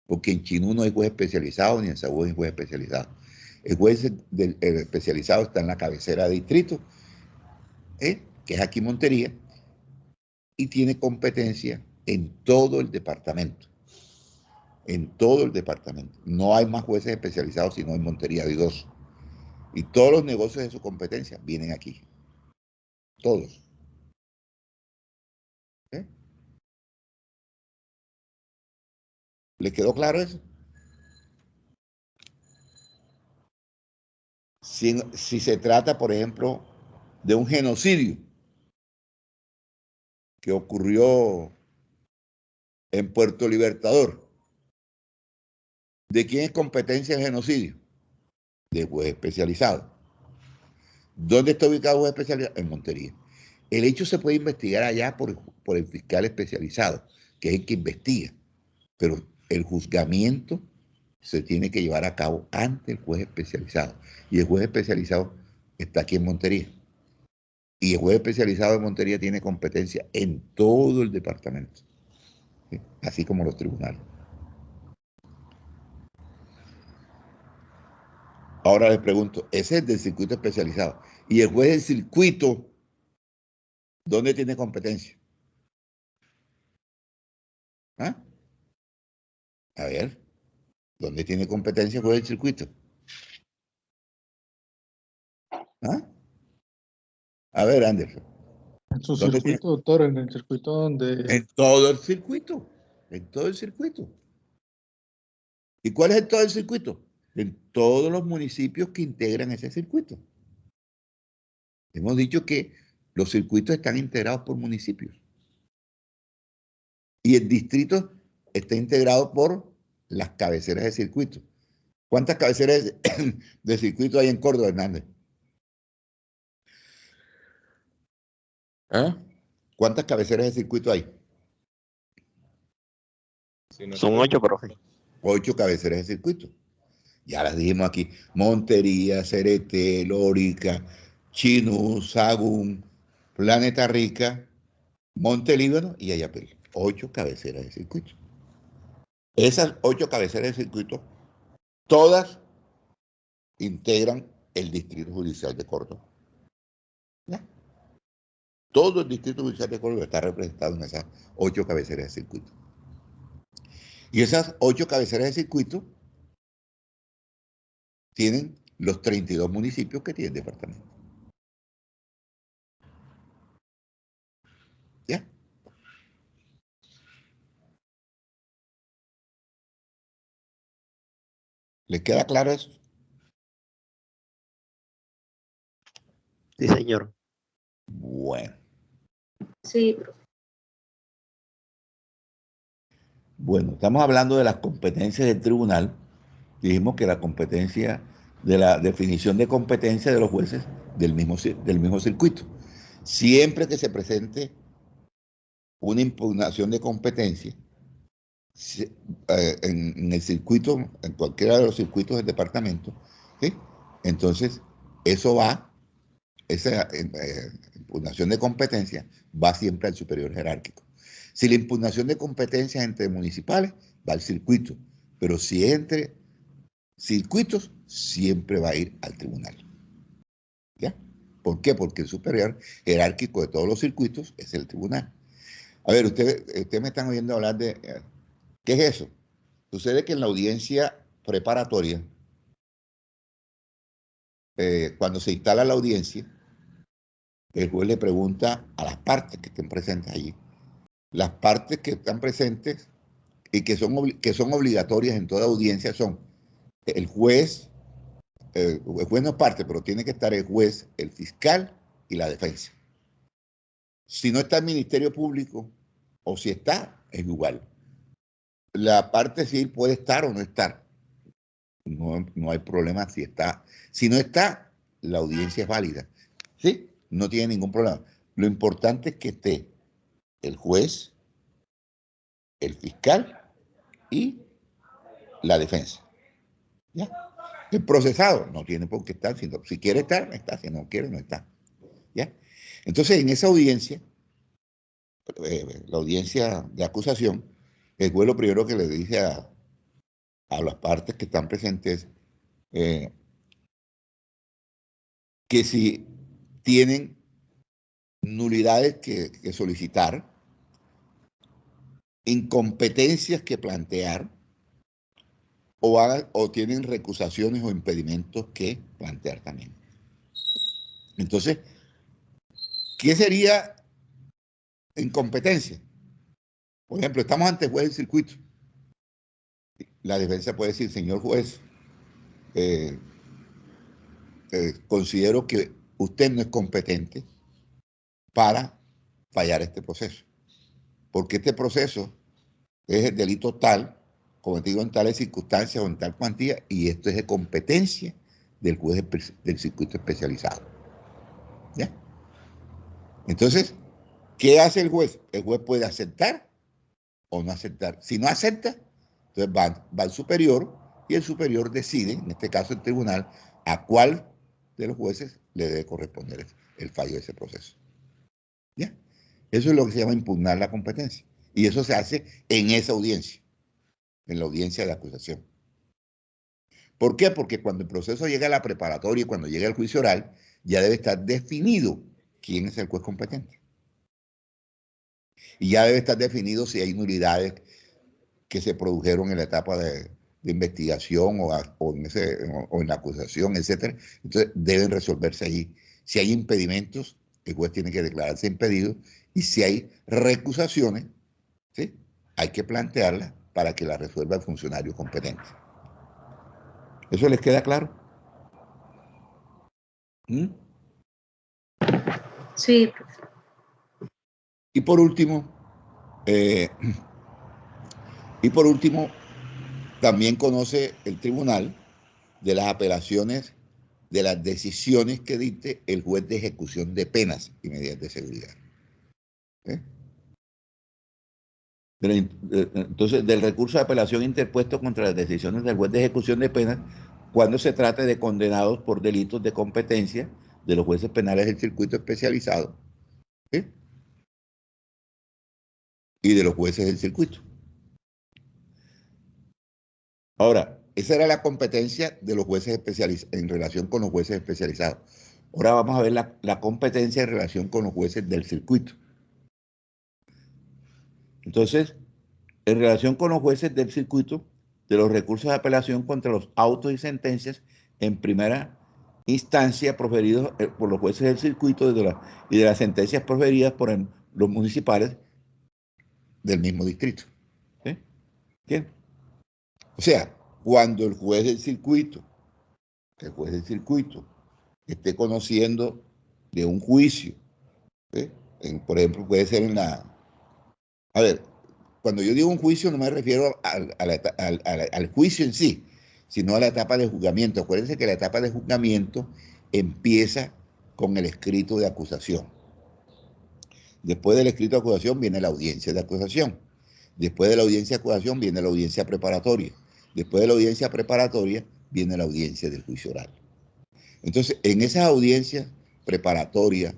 porque en Chinú no hay juez especializado ni en Sagún hay juez especializado. El juez el especializado está en la cabecera de distrito, que es aquí Montería, y tiene competencia en todo el departamento. En todo el departamento. No hay más jueces especializados sino en Montería, hay 2. Y todos los negocios de su competencia vienen aquí. Todos. ¿Eh? ¿Le quedó claro eso? Si se trata, por ejemplo, de un genocidio que ocurrió en Puerto Libertador, ¿de quién es competencia el genocidio? De juez especializado. ¿Dónde está ubicado el juez especializado? En Montería. El hecho se puede investigar allá por el fiscal especializado, que es el que investiga, pero el juzgamiento se tiene que llevar a cabo ante el juez especializado. Y el juez especializado está aquí en Montería. Y el juez especializado de Montería tiene competencia en todo el departamento, ¿sí? Así como los tribunales. Ahora les pregunto, ese es del circuito especializado. ¿Y el juez del circuito, dónde tiene competencia? ¿Ah? A ver, ¿dónde tiene competencia el juez del circuito? ¿Ah? A ver, Anderson. En su ¿Dónde tiene? circuito, doctor, en el circuito donde... En todo el circuito. En todo el circuito. ¿Y cuál es todo el circuito? En todos los municipios que integran ese circuito. Hemos dicho que los circuitos están integrados por municipios. Y el distrito está integrado por las cabeceras de circuito. ¿Cuántas cabeceras de circuito hay en Córdoba, Hernández? ¿Ah? ¿Cuántas cabeceras de circuito hay? Si no Son estoy- 8, profe. 8 cabeceras de circuito. Ya las dijimos aquí. Montería, Cereté, Lórica, Chinú, Sagún, Planeta Rica, Monte Líbano y Ayapel. 8 cabeceras de circuito. Esas 8 cabeceras de circuito, todas integran el Distrito Judicial de Córdoba. ¿Ya? Todo el Distrito Judicial de Córdoba está representado en esas 8 cabeceras de circuito. Y esas 8 cabeceras de circuito tienen los 32 municipios que tiene el departamento. ¿Ya? ¿Les queda claro eso? Sí, señor. Bueno. Sí, profe. Bueno, estamos hablando de las competencias del tribunal. Dijimos que la competencia, de la definición de competencia de los jueces del mismo circuito. Siempre que se presente una impugnación de competencia en el circuito, en cualquiera de los circuitos del departamento, ¿sí? Entonces eso va, esa impugnación de competencia va siempre al superior jerárquico. Si la impugnación de competencia es entre municipales, va al circuito, pero si es entre circuitos, siempre va a ir al tribunal. ¿Ya? ¿Por qué? Porque el superior jerárquico de todos los circuitos es el tribunal. A ver, ustedes me están oyendo hablar de... ¿Qué es eso? Sucede que en la audiencia preparatoria, cuando se instala la audiencia, el juez le pregunta a las partes que estén presentes allí. Las partes que están presentes y que son obligatorias en toda audiencia son el juez no es parte, pero tiene que estar el juez, el fiscal y la defensa. Si no está el Ministerio Público, o si está, es igual. La parte civil puede estar o no estar. No hay problema si está. Si no está, la audiencia es válida. ¿Sí? No tiene ningún problema. Lo importante es que esté el juez, el fiscal y la defensa. ¿Ya? El procesado no tiene por qué estar. Si quiere estar, está. Si no quiere, no está. ¿Ya? Entonces, en esa audiencia, la audiencia de acusación, el juez lo primero que le dice a las partes que están presentes que si tienen nulidades que solicitar, incompetencias que plantear, o tienen recusaciones o impedimentos que plantear también. Entonces, ¿qué sería incompetencia? Por ejemplo, estamos ante el juez del circuito la defensa puede decir, señor juez, considero que usted no es competente para fallar este proceso, porque este proceso es el delito tal, cometido en tales circunstancias o en tal cuantía, y esto es de competencia del juez del circuito especializado. ¿Ya? Entonces, ¿qué hace el juez? El juez puede aceptar o no aceptar. Si no acepta, entonces va al superior y el superior decide, en este caso el tribunal, a cuál de los jueces le debe corresponder el fallo de ese proceso. ¿Ya? Eso es lo que se llama impugnar la competencia. Y eso se hace en esa audiencia, en la audiencia de acusación. ¿Por qué? Porque cuando el proceso llega a la preparatoria y cuando llega al juicio oral, ya debe estar definido quién es el juez competente. Y ya debe estar definido si hay nulidades que se produjeron en la etapa de investigación o en la acusación, etc. Entonces deben resolverse ahí. Si hay impedimentos, el juez tiene que declararse impedido, y si hay recusaciones, ¿sí?, hay que plantearlas para que la resuelva el funcionario competente. ¿Eso les queda claro? ¿Mm? Sí, profe. Y por último, también conoce el tribunal de las apelaciones de las decisiones que dicte el juez de ejecución de penas y medidas de seguridad. Entonces, del recurso de apelación interpuesto contra las decisiones del juez de ejecución de penas cuando se trate de condenados por delitos de competencia de los jueces penales del circuito especializado, ¿sí?, y de los jueces del circuito. Ahora, esa era la competencia de los jueces especializados en relación con los jueces especializados. Ahora vamos a ver la competencia en relación con los jueces del circuito. Entonces, en relación con los jueces del circuito, de los recursos de apelación contra los autos y sentencias en primera instancia proferidos por los jueces del circuito y de las sentencias proferidas por los municipales del mismo distrito. ¿Sí? ¿Bien? O sea, cuando el juez del circuito esté conociendo de un juicio, ¿sí?, por ejemplo, puede ser a ver, cuando yo digo un juicio no me refiero al juicio en sí, sino a la etapa de juzgamiento. Acuérdense que la etapa de juzgamiento empieza con el escrito de acusación. Después del escrito de acusación viene la audiencia de acusación. Después de la audiencia de acusación viene la audiencia preparatoria. Después de la audiencia preparatoria viene la audiencia del juicio oral. Entonces, en esas audiencias preparatorias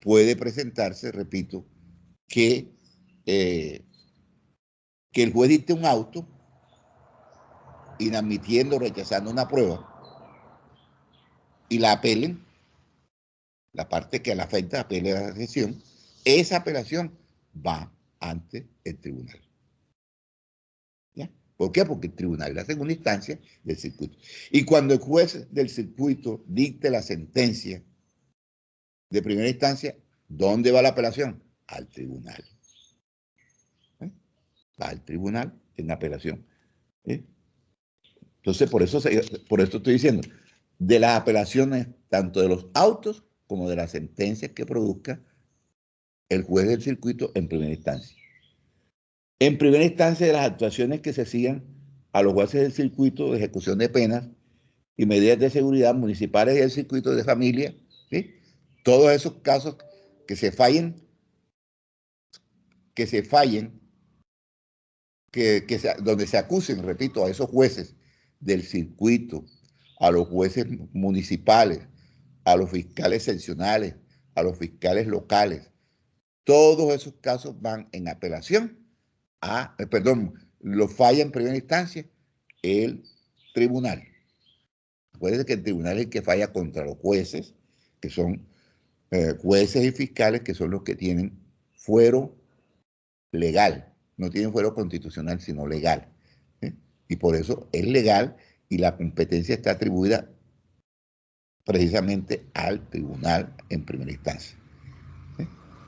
puede presentarse, repito, que el juez dicte un auto inadmitiendo o rechazando una prueba y la apelen, la parte que a la afecta apele a la sesión, esa apelación va ante el tribunal. ¿Ya? ¿Por qué? Porque el tribunal es la segunda instancia del circuito. Y cuando el juez del circuito dicte la sentencia de primera instancia, ¿dónde va la apelación? Al tribunal. Va al tribunal en apelación. Entonces, por eso estoy diciendo, de las apelaciones, tanto de los autos como de las sentencias que produzca el juez del circuito en primera instancia. En primera instancia, de las actuaciones que se sigan a los jueces del circuito de ejecución de penas y medidas de seguridad municipales y del circuito de familia, ¿sí?, todos esos casos que se fallen, donde se acusen, repito, a esos jueces del circuito, a los jueces municipales, a los fiscales seccionales, a los fiscales locales. Todos esos casos van en apelación lo falla en primera instancia el tribunal. Acuérdense que el tribunal es el que falla contra los jueces, que son jueces y fiscales, que son los que tienen fuero legal. No tienen fuero constitucional, sino legal. Y por eso es legal y la competencia está atribuida precisamente al tribunal en primera instancia.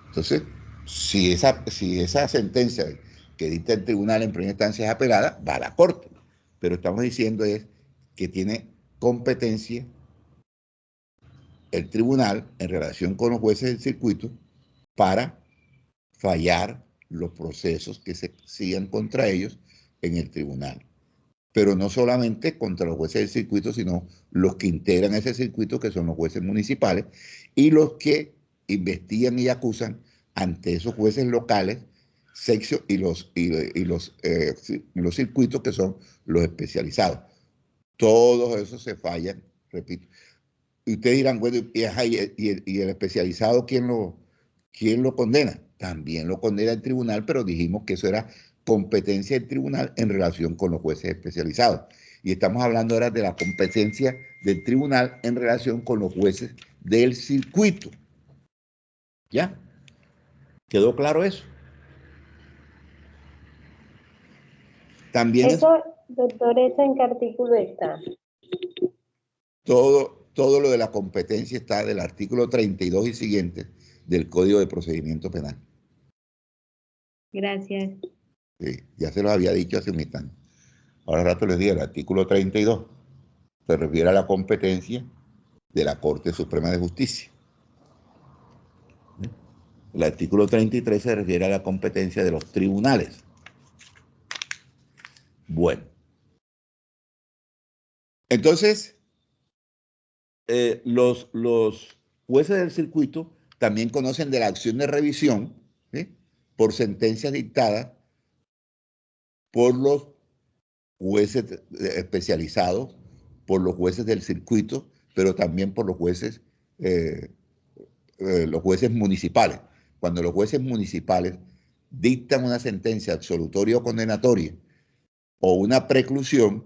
Entonces, si esa sentencia que dicta el tribunal en primera instancia es apelada, va a la corte. pero estamos diciendo es que tiene competencia el tribunal en relación con los jueces del circuito para fallar los procesos que se sigan contra ellos en el tribunal. Pero no solamente contra los jueces del circuito, sino los que integran ese circuito, que son los jueces municipales, y los que investigan y acusan ante esos jueces locales, y los circuitos, que son los especializados. Todos esos se fallan, repito. Y ustedes dirán, bueno, y el especializado, ¿quién lo condena? También lo condena el tribunal, pero dijimos que eso era competencia del tribunal en relación con los jueces especializados. Y estamos hablando ahora de la competencia del tribunal en relación con los jueces del circuito. ¿Ya? ¿Quedó claro eso? También eso, doctor, ¿eso en qué artículo está? Todo lo de la competencia está del artículo 32 y siguiente del Código de Procedimiento Penal. Gracias. Sí, ya se los había dicho hace un instante. Ahora rato les digo, el artículo 32 se refiere a la competencia de la Corte Suprema de Justicia. El artículo 33 se refiere a la competencia de los tribunales. Bueno. Entonces, los jueces del circuito también conocen de la acción de revisión, ¿sí?, por sentencias dictadas por los jueces especializados, por los jueces del circuito, pero también por los jueces municipales. Cuando los jueces municipales dictan una sentencia absolutoria o condenatoria o una preclusión,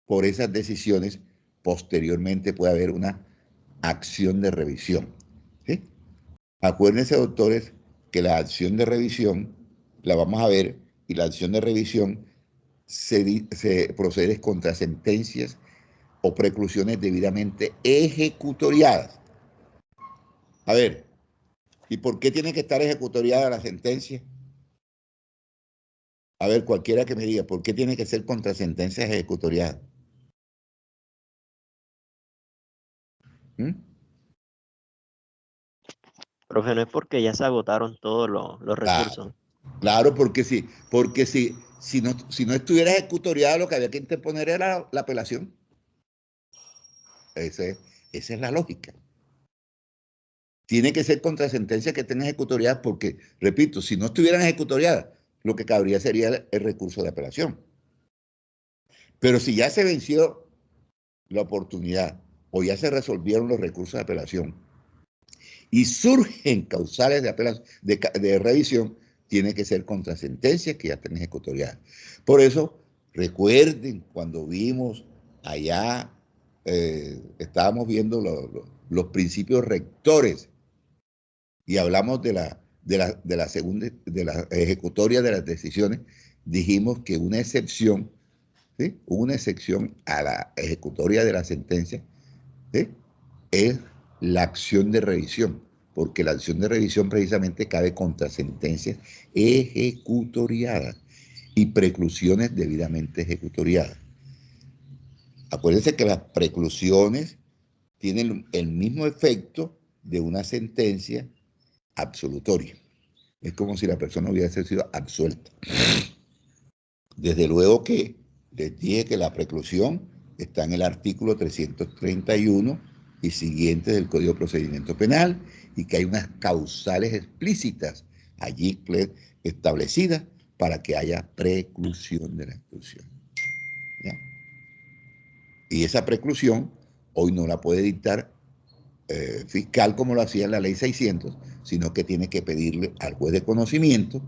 por esas decisiones posteriormente puede haber una acción de revisión, ¿sí? Acuérdense, doctores, que la acción de revisión la vamos a ver, y la acción de revisión se procede contra sentencias o preclusiones debidamente ejecutoriadas. A ver, ¿y por qué tiene que estar ejecutoriada la sentencia? A ver, cualquiera que me diga, ¿por qué tiene que ser contra sentencias ejecutoriadas? Profe, no es porque ya se agotaron todos los recursos. Claro, porque si no estuviera ejecutoriada, lo que había que interponer era la apelación. Esa es la lógica. Tiene que ser contra sentencias que estén ejecutoriadas porque, repito, si no estuvieran ejecutoriadas, lo que cabría sería el recurso de apelación. Pero si ya se venció la oportunidad o ya se resolvieron los recursos de apelación y surgen causales de apelación, de revisión, tiene que ser contra sentencias que ya estén ejecutoriadas. Por eso, recuerden cuando vimos allá, estábamos viendo los principios rectores y hablamos de la ejecutoria de las decisiones, dijimos que una excepción, ¿sí?, una excepción a la ejecutoria de la sentencia, ¿sí?, es la acción de revisión, porque la acción de revisión precisamente cabe contra sentencias ejecutoriadas y preclusiones debidamente ejecutoriadas. Acuérdense que las preclusiones tienen el mismo efecto de una sentencia absolutoria. Es como si la persona hubiese sido absuelta. Desde luego que les dije que la preclusión está en el artículo 331 y siguientes del Código de Procedimiento Penal, y que hay unas causales explícitas allí establecidas para que haya preclusión de la expulsión. ¿Ya? Y esa preclusión hoy no la puede dictar fiscal como lo hacía en la ley 600, sino que tiene que pedirle al juez de conocimiento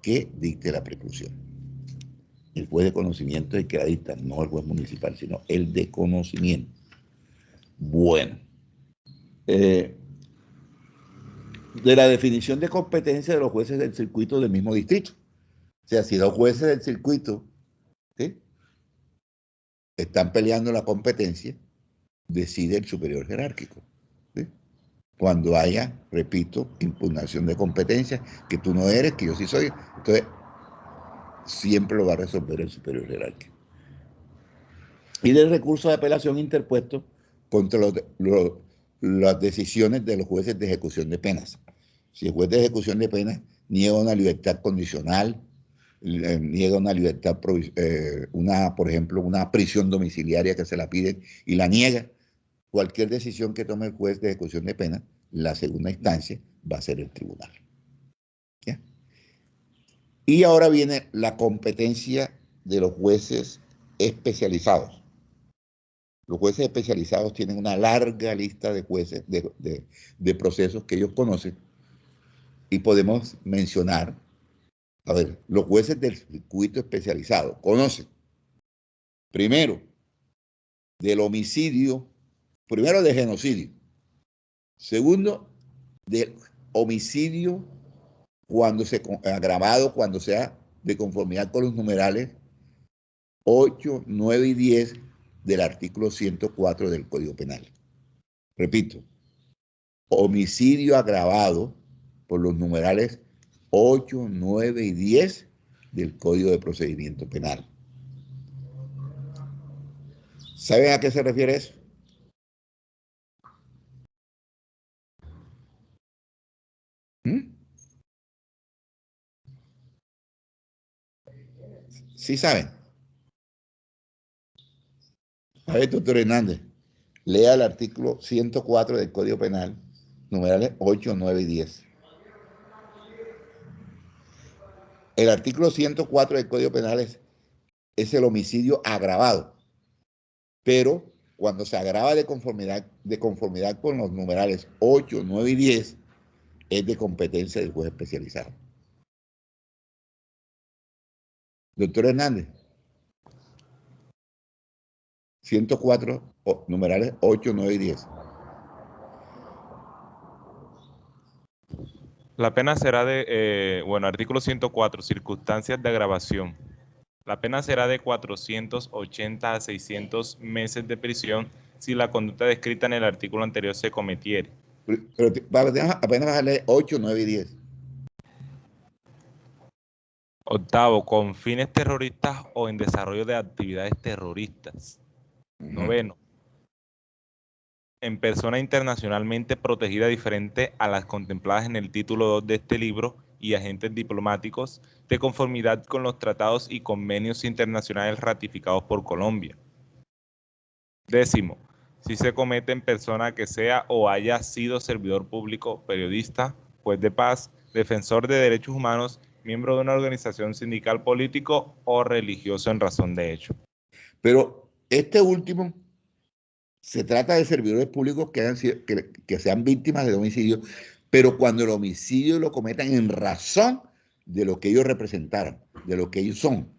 que dicte la preclusión. El juez de conocimiento es el que la dicta, no el juez municipal, sino el de conocimiento. Bueno, de la definición de competencia de los jueces del circuito del mismo distrito. O sea, si dos jueces del circuito, ¿sí?, están peleando la competencia, decide el superior jerárquico, ¿sí?, cuando haya, repito, impugnación de competencia, que tú no eres, que yo sí soy. Entonces, siempre lo va a resolver el superior jerárquico. Y del recurso de apelación interpuesto contra las decisiones de los jueces de ejecución de penas. Si el juez de ejecución de penas niega una libertad condicional, niega una libertad, por ejemplo, una prisión domiciliaria que se la piden y la niega, cualquier decisión que tome el juez de ejecución de pena, la segunda instancia va a ser el tribunal. ¿Ya? Y ahora viene la competencia de los jueces especializados. Los jueces especializados tienen una larga lista de jueces, de procesos que ellos conocen, y podemos mencionar, a ver, los jueces del circuito especializado conocen, primero, del homicidio, primero de genocidio, segundo, del homicidio agravado cuando sea de conformidad con los numerales 8, 9 y 10 del artículo 104 del Código Penal. Repito, homicidio agravado por los numerales 8, 9 y 10 del Código de Procedimiento Penal. ¿Saben a qué se refiere eso? ¿Sí saben? A ver, doctor Hernández, lea el artículo 104 del Código Penal, numerales 8, 9 y 10. El artículo 104 del Código Penal es el homicidio agravado, pero cuando se agrava de conformidad con los numerales 8, 9 y 10, es de competencia del juez especializado. Doctor Hernández, 104, numerales 8, 9 y 10. La pena será artículo 104, circunstancias de agravación. La pena será de 480 a 600 meses de prisión si la conducta descrita en el artículo anterior se cometiere. Pero apenas vas a leer 8, 9 y 10. Octavo, con fines terroristas o en desarrollo de actividades terroristas. Noveno, en persona internacionalmente protegida diferente a las contempladas en el título 2 de este libro y agentes diplomáticos de conformidad con los tratados y convenios internacionales ratificados por Colombia. Décimo, si se comete en persona que sea o haya sido servidor público, periodista, juez de paz, defensor de derechos humanos, miembro de una organización sindical, político o religioso en razón de hecho. Pero este último se trata de servidores públicos que sean víctimas de homicidio, pero cuando el homicidio lo cometan en razón de lo que ellos representaron, de lo que ellos son.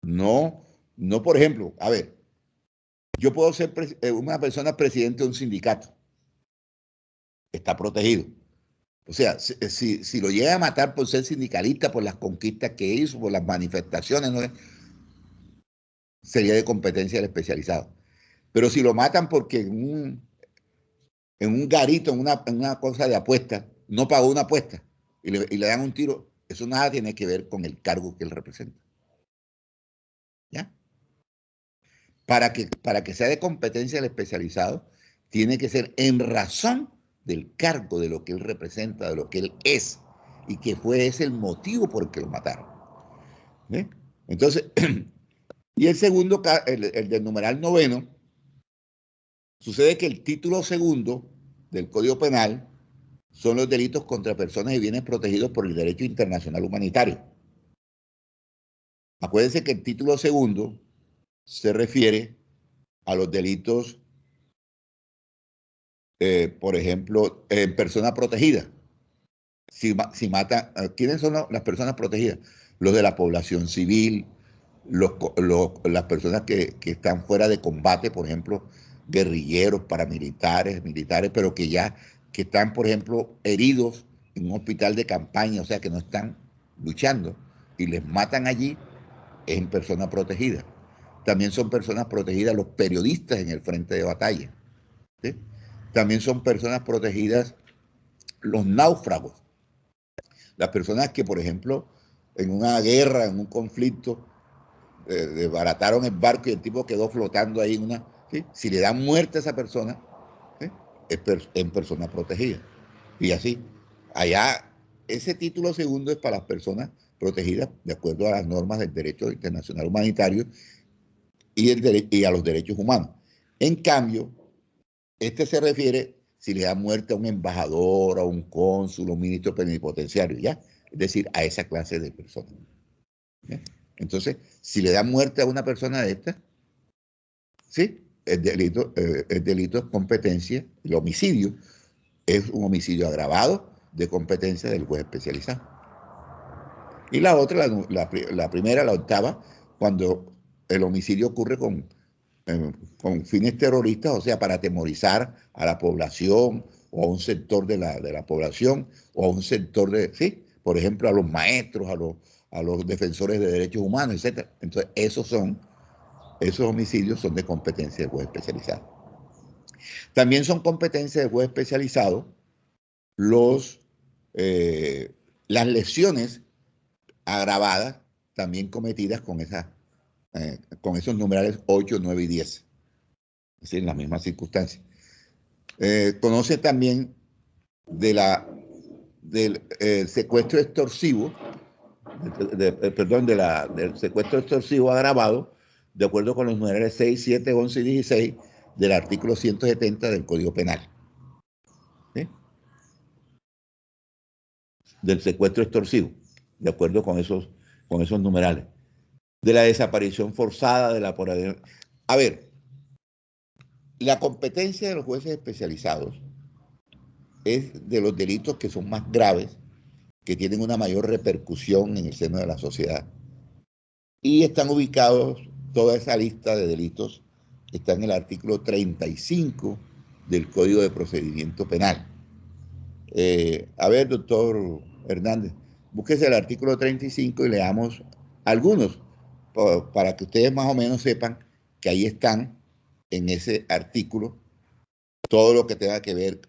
No, por ejemplo, a ver, yo puedo ser una persona presidente de un sindicato. Está protegido. O sea, si lo llega a matar por ser sindicalista, por las conquistas que hizo, por las manifestaciones, ¿no? Sería de competencia del especializado. Pero si lo matan porque en un garito, en una cosa de apuesta, no pagó una apuesta y le dan un tiro, eso nada tiene que ver con el cargo que él representa. ¿Ya? Para que sea de competencia del especializado, tiene que ser en razón del cargo, de lo que él representa, de lo que él es, y que fue ese el motivo por el que lo mataron. ¿Sí? Entonces, y el segundo, el del numeral 9, sucede que el título 2 del Código Penal son los delitos contra personas y bienes protegidos por el derecho internacional humanitario. Acuérdense que el título 2 se refiere a los delitos, por ejemplo, en persona protegida. Si mata, ¿quiénes son las personas protegidas? Los de la población civil, las personas que están fuera de combate, por ejemplo, guerrilleros, paramilitares, militares, pero que están, por ejemplo, heridos en un hospital de campaña, o sea, que no están luchando y les matan allí, es en persona protegida. También son personas protegidas los periodistas en el frente de batalla. ¿Sí? También son personas protegidas los náufragos. Las personas que, por ejemplo, en una guerra, en un conflicto, desbarataron el barco y el tipo quedó flotando ahí en una, ¿sí? Si le dan muerte a esa persona, ¿sí? Es persona protegida. Y así, allá, ese título segundo es para las personas protegidas de acuerdo a las normas del derecho internacional humanitario y a los derechos humanos. En cambio, este se refiere si le da muerte a un embajador, a un cónsul, a un ministro plenipotenciario, ¿ya? Es decir, a esa clase de personas. ¿Ya? Entonces, si le da muerte a una persona de esta, sí, el delito es competencia, el homicidio es un homicidio agravado de competencia del juez especializado. Y la otra, la primera, la octava, cuando el homicidio ocurre con fines terroristas, o sea, para atemorizar a la población o a un sector de la población o a un sector de, sí, por ejemplo, a los maestros, a los defensores de derechos humanos, etc. Entonces, esos homicidios son de competencia del juez especializado. También son competencia del juez especializado las lesiones agravadas, también cometidas con esos numerales 8, 9 y 10. Es decir, en las mismas circunstancias. Conoce también del secuestro extorsivo, del secuestro extorsivo agravado, de acuerdo con los numerales 6, 7, 11 y 16 del artículo 170 del Código Penal. ¿Sí? Del secuestro extorsivo, de acuerdo con esos numerales. De la desaparición forzada, de la apoderación. A ver, la competencia de los jueces especializados es de los delitos que son más graves, que tienen una mayor repercusión en el seno de la sociedad. Y están ubicados, toda esa lista de delitos está en el artículo 35 del Código de Procedimiento Penal. A ver, doctor Hernández, búsquese el artículo 35 y leamos algunos, para que ustedes más o menos sepan que ahí están, en ese artículo, todo lo que tenga que ver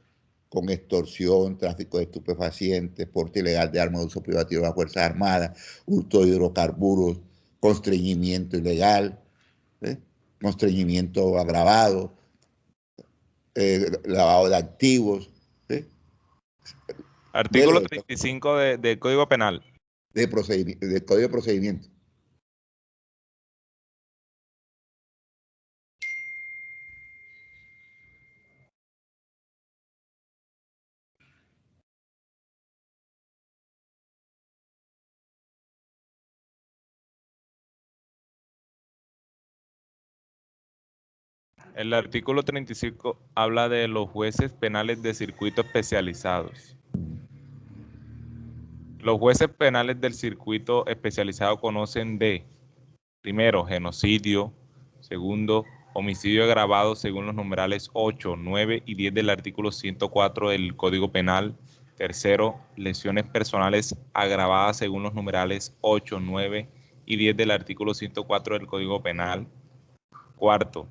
con extorsión, tráfico de estupefacientes, porte ilegal de armas de uso privativo de las Fuerzas Armadas, hurto de hidrocarburos, constreñimiento ilegal, constreñimiento agravado, lavado de activos. ¿Sí? Artículo 35 del Código Penal. Del Código de Procedimiento. El artículo 35 habla de los jueces penales de circuito especializados. Los jueces penales del circuito especializado conocen de, primero, genocidio, segundo, homicidio agravado según los numerales 8, 9 y 10 del artículo 104 del Código Penal, tercero, lesiones personales agravadas según los numerales 8, 9 y 10 del artículo 104 del Código Penal, cuarto,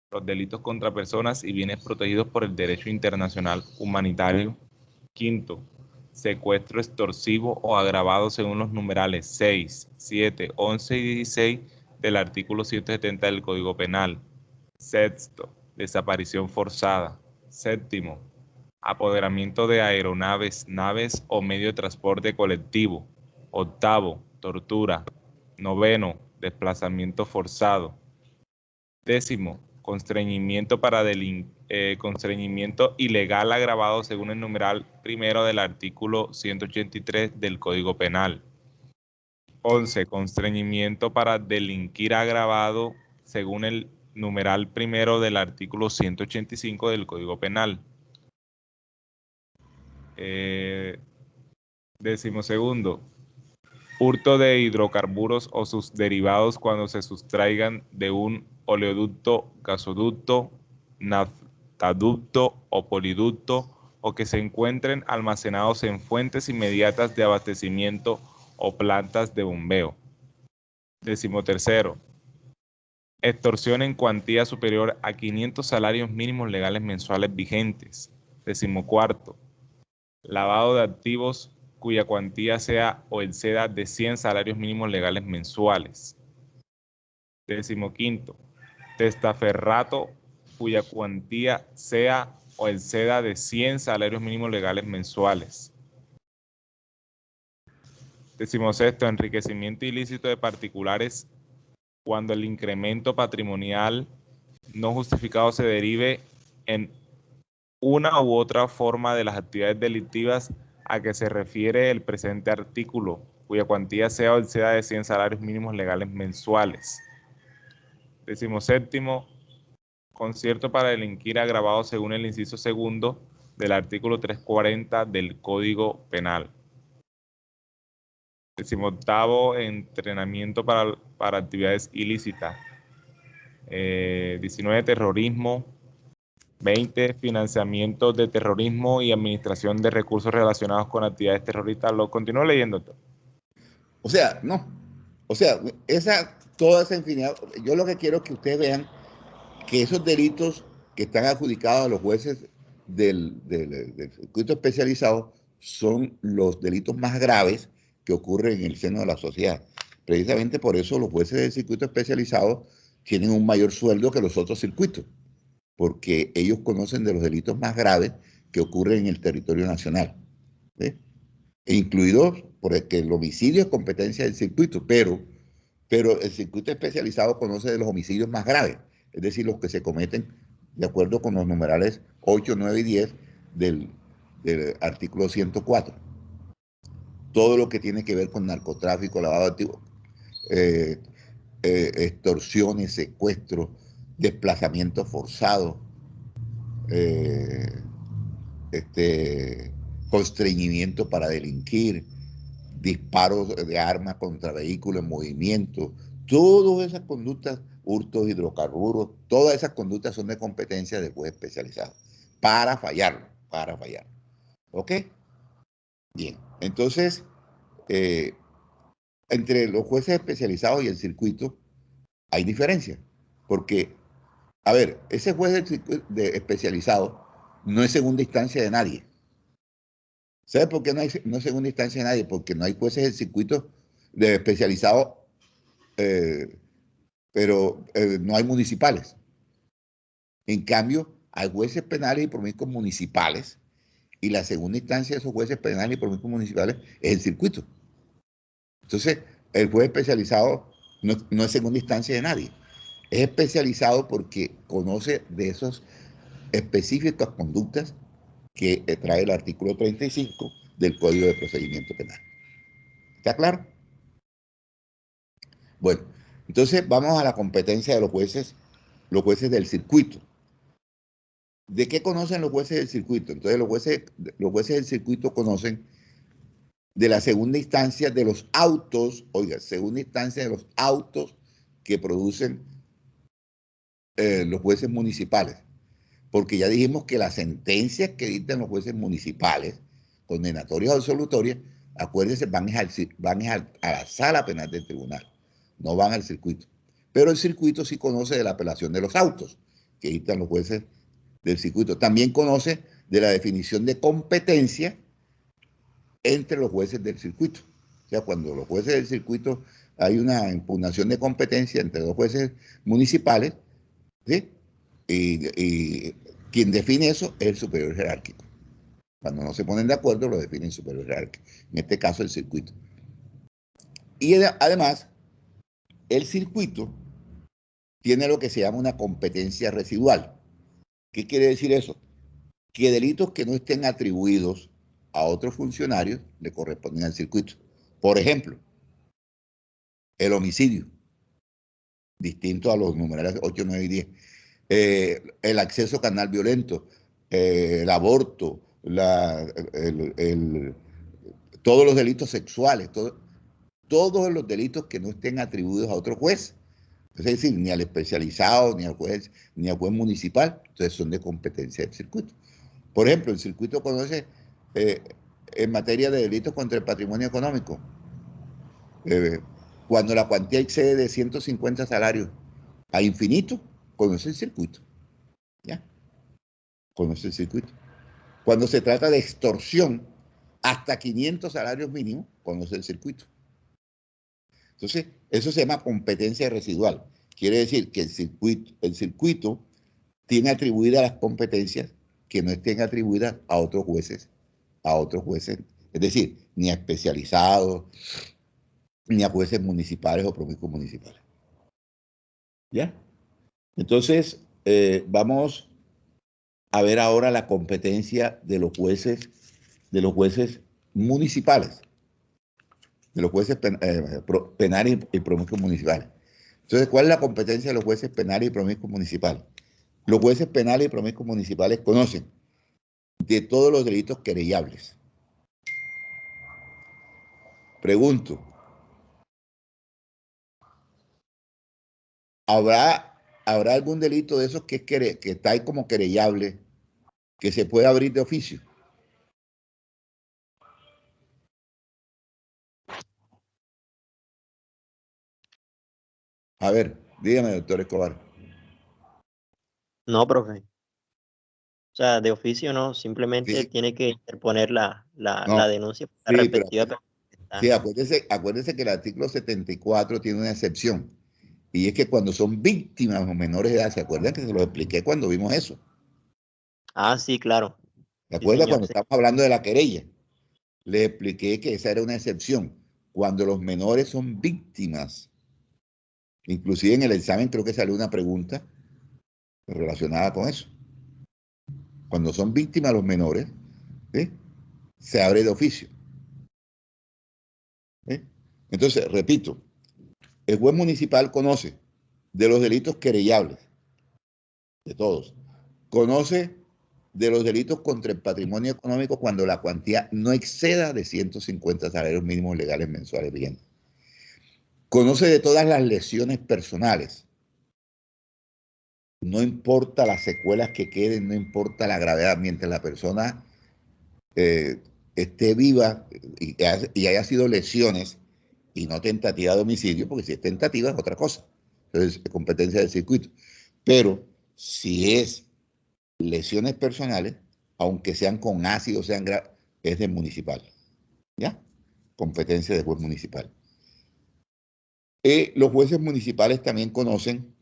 los delitos contra personas y bienes protegidos por el derecho internacional humanitario, quinto, secuestro extorsivo o agravado según los numerales 6, 7, 11 y 16 del artículo 170 del Código Penal. Sexto, desaparición forzada. Séptimo, apoderamiento de aeronaves, naves o medio de transporte colectivo. Octavo, tortura. Noveno, desplazamiento forzado. Décimo, constreñimiento constreñimiento ilegal agravado según el numeral primero del artículo 183 del Código Penal. 11. Constreñimiento para delinquir agravado según el numeral primero del artículo 185 del Código Penal. 12. Hurto de hidrocarburos o sus derivados cuando se sustraigan de un oleoducto, gasoducto, naftaducto o poliducto o que se encuentren almacenados en fuentes inmediatas de abastecimiento o plantas de bombeo. 13. Extorsión en cuantía superior a 500 salarios mínimos legales mensuales vigentes. 14. Lavado de activos cuya cuantía sea o exceda de 100 salarios mínimos legales mensuales. 15º, testaferrato cuya cuantía sea o exceda de 100 salarios mínimos legales mensuales. 16º, enriquecimiento ilícito de particulares cuando el incremento patrimonial no justificado se derive en una u otra forma de las actividades delictivas a que se refiere el presente artículo, cuya cuantía sea o exceda de 100 salarios mínimos legales mensuales. 17º, concierto para delinquir agravado según el inciso segundo del artículo 340 del Código Penal. 18º, entrenamiento para actividades ilícitas. 19, terrorismo. 20, financiamiento de terrorismo y administración de recursos relacionados con actividades terroristas. Lo continúo leyendo. O sea, no. O sea, toda esa infinidad. Yo lo que quiero es que ustedes vean que esos delitos que están adjudicados a los jueces del circuito especializado son los delitos más graves que ocurren en el seno de la sociedad. Precisamente por eso los jueces del circuito especializado tienen un mayor sueldo que los otros circuitos, porque ellos conocen de los delitos más graves que ocurren en el territorio nacional, ¿sí? E incluidos, porque el homicidio es competencia del circuito, pero el circuito especializado conoce de los homicidios más graves, es decir, los que se cometen de acuerdo con los numerales 8, 9 y 10 del artículo 104. Todo lo que tiene que ver con narcotráfico, lavado de activos, extorsiones, secuestros, desplazamiento forzado, constreñimiento para delinquir, disparos de armas contra vehículos en movimiento, todas esas conductas, hurtos, hidrocarburos, todas esas conductas son de competencia del juez especializado para fallarlo. ¿Ok? Bien, entonces, entre los jueces especializados y el circuito hay diferencia, porque, a ver, ese juez especializado no es segunda instancia de nadie. ¿Sabe por qué no es segunda instancia de nadie? Porque no hay jueces del circuito de especializado, pero no hay municipales. En cambio, hay jueces penales y promíscuos municipales, y la segunda instancia de esos jueces penales y promíscuos municipales es el circuito. Entonces, el juez especializado no es segunda instancia de nadie. Es especializado porque conoce de esas específicas conductas que trae el artículo 35 del Código de Procedimiento Penal. ¿Está claro? Bueno, entonces vamos a la competencia de los jueces del circuito. ¿De qué conocen los jueces del circuito? Entonces los jueces del circuito conocen de la segunda instancia de los autos, segunda instancia de los autos que producen los jueces municipales. Porque ya dijimos que las sentencias que dictan los jueces municipales, condenatorias o absolutorias, acuérdense, van a la sala penal del tribunal, no van al circuito. Pero el circuito sí conoce de la apelación de los autos que dictan los jueces del circuito. También conoce de la definición de competencia entre los jueces del circuito. O sea, cuando los jueces del circuito hay una impugnación de competencia entre dos jueces municipales, ¿sí? Y quien define eso es el superior jerárquico. Cuando no se ponen de acuerdo, lo define el superior jerárquico. En este caso, el circuito. Y además, el circuito tiene lo que se llama una competencia residual. ¿Qué quiere decir eso? Que delitos que no estén atribuidos a otros funcionarios le corresponden al circuito. Por ejemplo, el homicidio, distinto a los numerales 8, 9 y 10. El acceso carnal violento, el aborto, todos los delitos sexuales, todos los delitos que no estén atribuidos a otro juez, es decir, ni al especializado, ni al juez municipal, entonces son de competencia del circuito. Por ejemplo, el circuito conoce en materia de delitos contra el patrimonio económico, cuando la cuantía excede de 150 salarios a infinito, conoce el circuito. ¿Ya? Conoce el circuito. Cuando se trata de extorsión, hasta 500 salarios mínimos, conoce el circuito. Entonces, eso se llama competencia residual. Quiere decir que el circuito tiene atribuidas las competencias que no estén atribuidas a otros jueces, es decir, ni a especializados, ni a jueces municipales o promiscuos municipales. ¿Ya? Entonces, vamos a ver ahora la competencia de los jueces municipales, de los jueces penales y promiscuos municipales. Entonces, ¿cuál es la competencia de los jueces penales y promiscuos municipales? Los jueces penales y promiscuos municipales conocen de todos los delitos querellables. Pregunto, ¿habrá algún delito de esos que está ahí como querellable que se pueda abrir de oficio? A ver, dígame, doctor Escobar. No, profe. O sea, de oficio no, simplemente Sí, tiene que interponer la no, denuncia por la sí, pero respectiva. sí, acuérdese que el artículo 74 tiene una excepción, y es que cuando son víctimas o menores de edad, ¿se acuerdan que se lo expliqué cuando vimos eso? Ah, sí, claro. ¿Se Sí, acuerdan señor. cuando Sí. estamos hablando de la querella? Le expliqué que esa era una excepción, cuando los menores son víctimas. Inclusive en el examen creo que salió una pregunta relacionada con eso. Cuando son víctimas los menores, ¿sí?, se abre de oficio. ¿Sí? Entonces, repito, el juez municipal conoce de los delitos querellables, de todos. Conoce de los delitos contra el patrimonio económico cuando la cuantía no exceda de 150 salarios mínimos legales mensuales vigentes. Conoce de todas las lesiones personales. No importa las secuelas que queden, no importa la gravedad, mientras la persona esté viva y haya sido lesiones y no tentativa de homicidio, porque si es tentativa es otra cosa. Entonces, es competencia del circuito. Pero si es lesiones personales, aunque sean con ácido, es del municipal. ¿Ya? Competencia del juez municipal. Los jueces municipales también conocen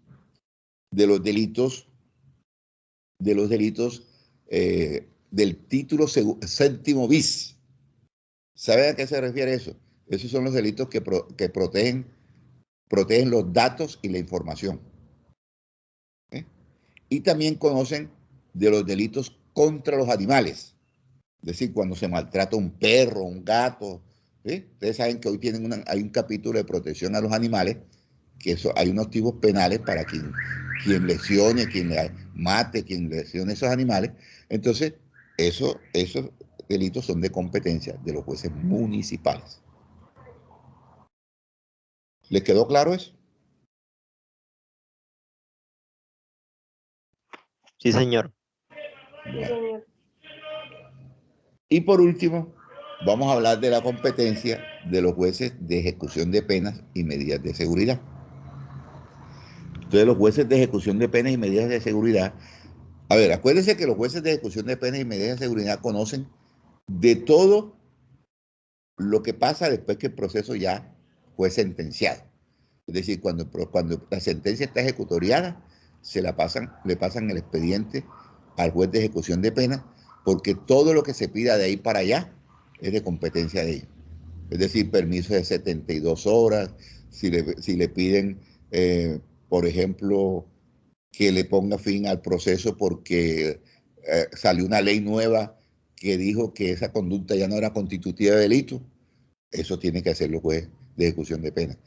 de los delitos del título séptimo bis. ¿Sabe a qué se refiere eso? Esos son los delitos que protegen los datos y la información. ¿Eh? Y también conocen de los delitos contra los animales. Es decir, cuando se maltrata un perro, un gato. ¿Sí? Ustedes saben que hoy hay un capítulo de protección a los animales, que hay unos tipos penales para quien lesione, quien mate, quien lesione esos animales. Entonces, esos delitos son de competencia de los jueces municipales. ¿Les quedó claro eso? Sí, señor. Sí, señor. Y por último, vamos a hablar de la competencia de los jueces de ejecución de penas y medidas de seguridad. Entonces, los jueces de ejecución de penas y medidas de seguridad, a ver, acuérdense que los jueces de ejecución de penas y medidas de seguridad conocen de todo lo que pasa después que el proceso ya fue sentenciado. Es decir, cuando la sentencia está ejecutoriada, le pasan el expediente al juez de ejecución de pena, porque todo lo que se pida de ahí para allá es de competencia de ellos. Es decir, permiso de 72 horas, si le piden, por ejemplo, que le ponga fin al proceso porque salió una ley nueva que dijo que esa conducta ya no era constitutiva de delito, eso tiene que hacer los jueces de ejecución de pena.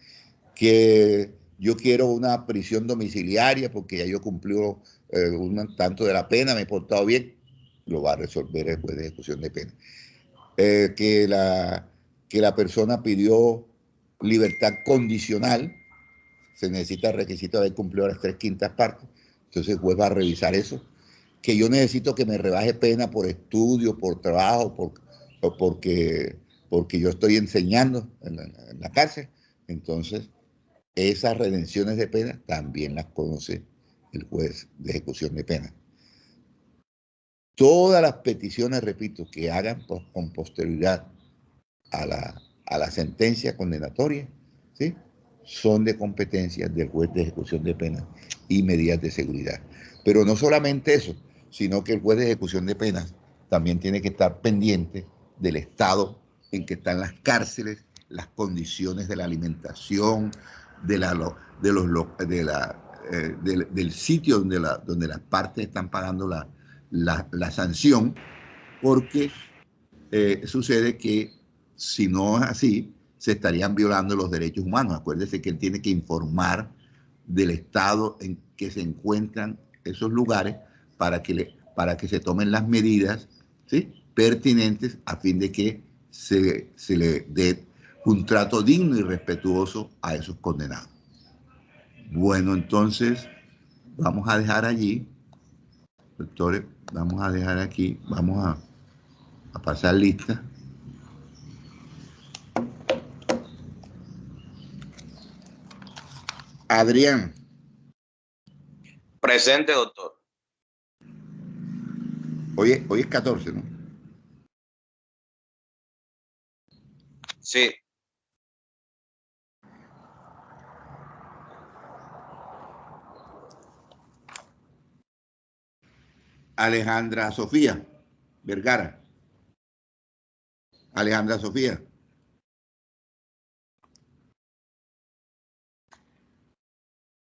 Que yo quiero una prisión domiciliaria porque ya yo cumplí un tanto de la pena, me he portado bien, lo va a resolver el juez de ejecución de pena. Que la persona pidió libertad condicional, se necesita el requisito de haber cumplido las 3/5 partes, entonces el juez va a revisar eso. Que yo necesito que me rebaje pena por estudio, por trabajo, o porque yo estoy enseñando en la cárcel, entonces esas redenciones de pena también las conoce el juez de ejecución de pena. Todas las peticiones, repito, que hagan con posterioridad a la sentencia condenatoria, ¿sí?, son de competencia del juez de ejecución de penas y medidas de seguridad. Pero no solamente eso, sino que el juez de ejecución de penas también tiene que estar pendiente del estado en que están las cárceles, las condiciones de la alimentación, del sitio donde las partes están pagando la sanción, porque sucede que si no es así, se estarían violando los derechos humanos. Acuérdese que él tiene que informar del estado en que se encuentran esos lugares para que se tomen las medidas, ¿sí?, pertinentes a fin de que se le dé un trato digno y respetuoso a esos condenados. Bueno, entonces vamos a dejar allí, doctores, vamos a dejar aquí, vamos a pasar lista. Adrián. Presente, doctor. Hoy es 14, ¿no? Sí. Alejandra Sofía Vergara. Alejandra Sofía.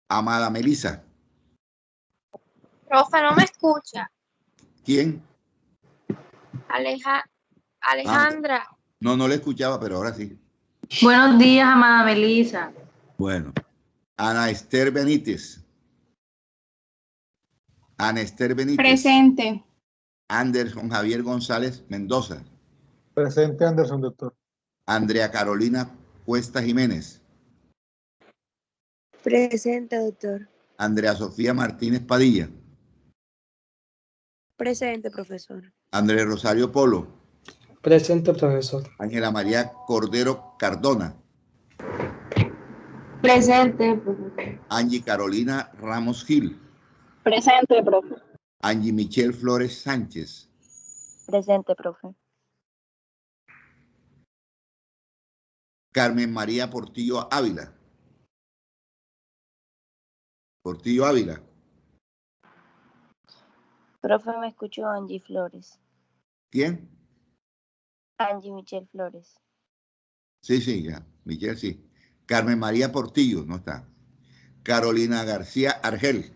Amada Melisa. Profe, no me escucha. ¿Quién? Alejandra. No le escuchaba, pero ahora sí. Buenos días, amada Melisa. Bueno. Ana Esther Benítez. Ana Esther Benítez. Presente. Anderson Javier González Mendoza. Presente, Anderson, doctor. Andrea Carolina Cuesta Jiménez. Presente, doctor. Andrea Sofía Martínez Padilla. Presente, profesor. Andrés Rosario Polo. Presente, profesor. Ángela María Cordero Cardona. Presente, profesor. Angie Carolina Ramos Gil. Presente, profe. Angie Michelle Flores Sánchez. Presente, profe. Carmen María Portillo Ávila. Portillo Ávila. Profe, me escuchó Angie Flores. ¿Quién? Angie Michelle Flores. Sí, ya. Michelle, sí. Carmen María Portillo, no está. Carolina García Argel.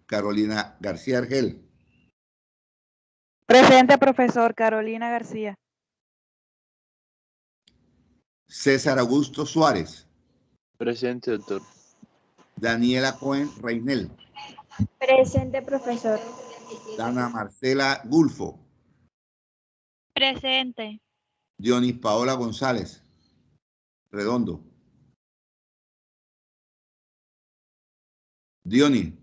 Carolina García Argel. Presente, profesor. Carolina García. César Augusto Suárez. Presente, doctor. Daniela Cohen Reinel. Presente, profesor. Dana Marcela Gulfo. Presente. Dionis Paola González Redondo. Dionis.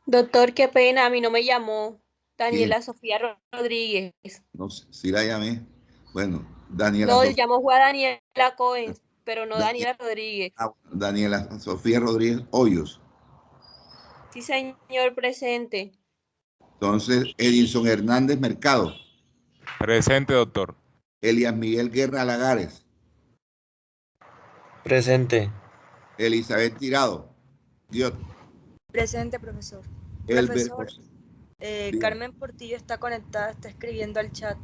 Doctor, qué pena, a mí no me llamó. Daniela ¿Quién? Sofía Rodríguez. No sé, sí la llamé. Bueno, Daniela. No, llamó fue a Daniela Cohen, pero no Daniela Rodríguez. Daniela Sofía Rodríguez Hoyos. Sí, señor, presente. Entonces, Edinson Hernández Mercado. Presente, doctor. Elias Miguel Guerra Lagares. Presente. Elizabeth Tirado. Dios. Presente, profesor. Elber Profesor, Carmen Portillo está conectada, está escribiendo al chat.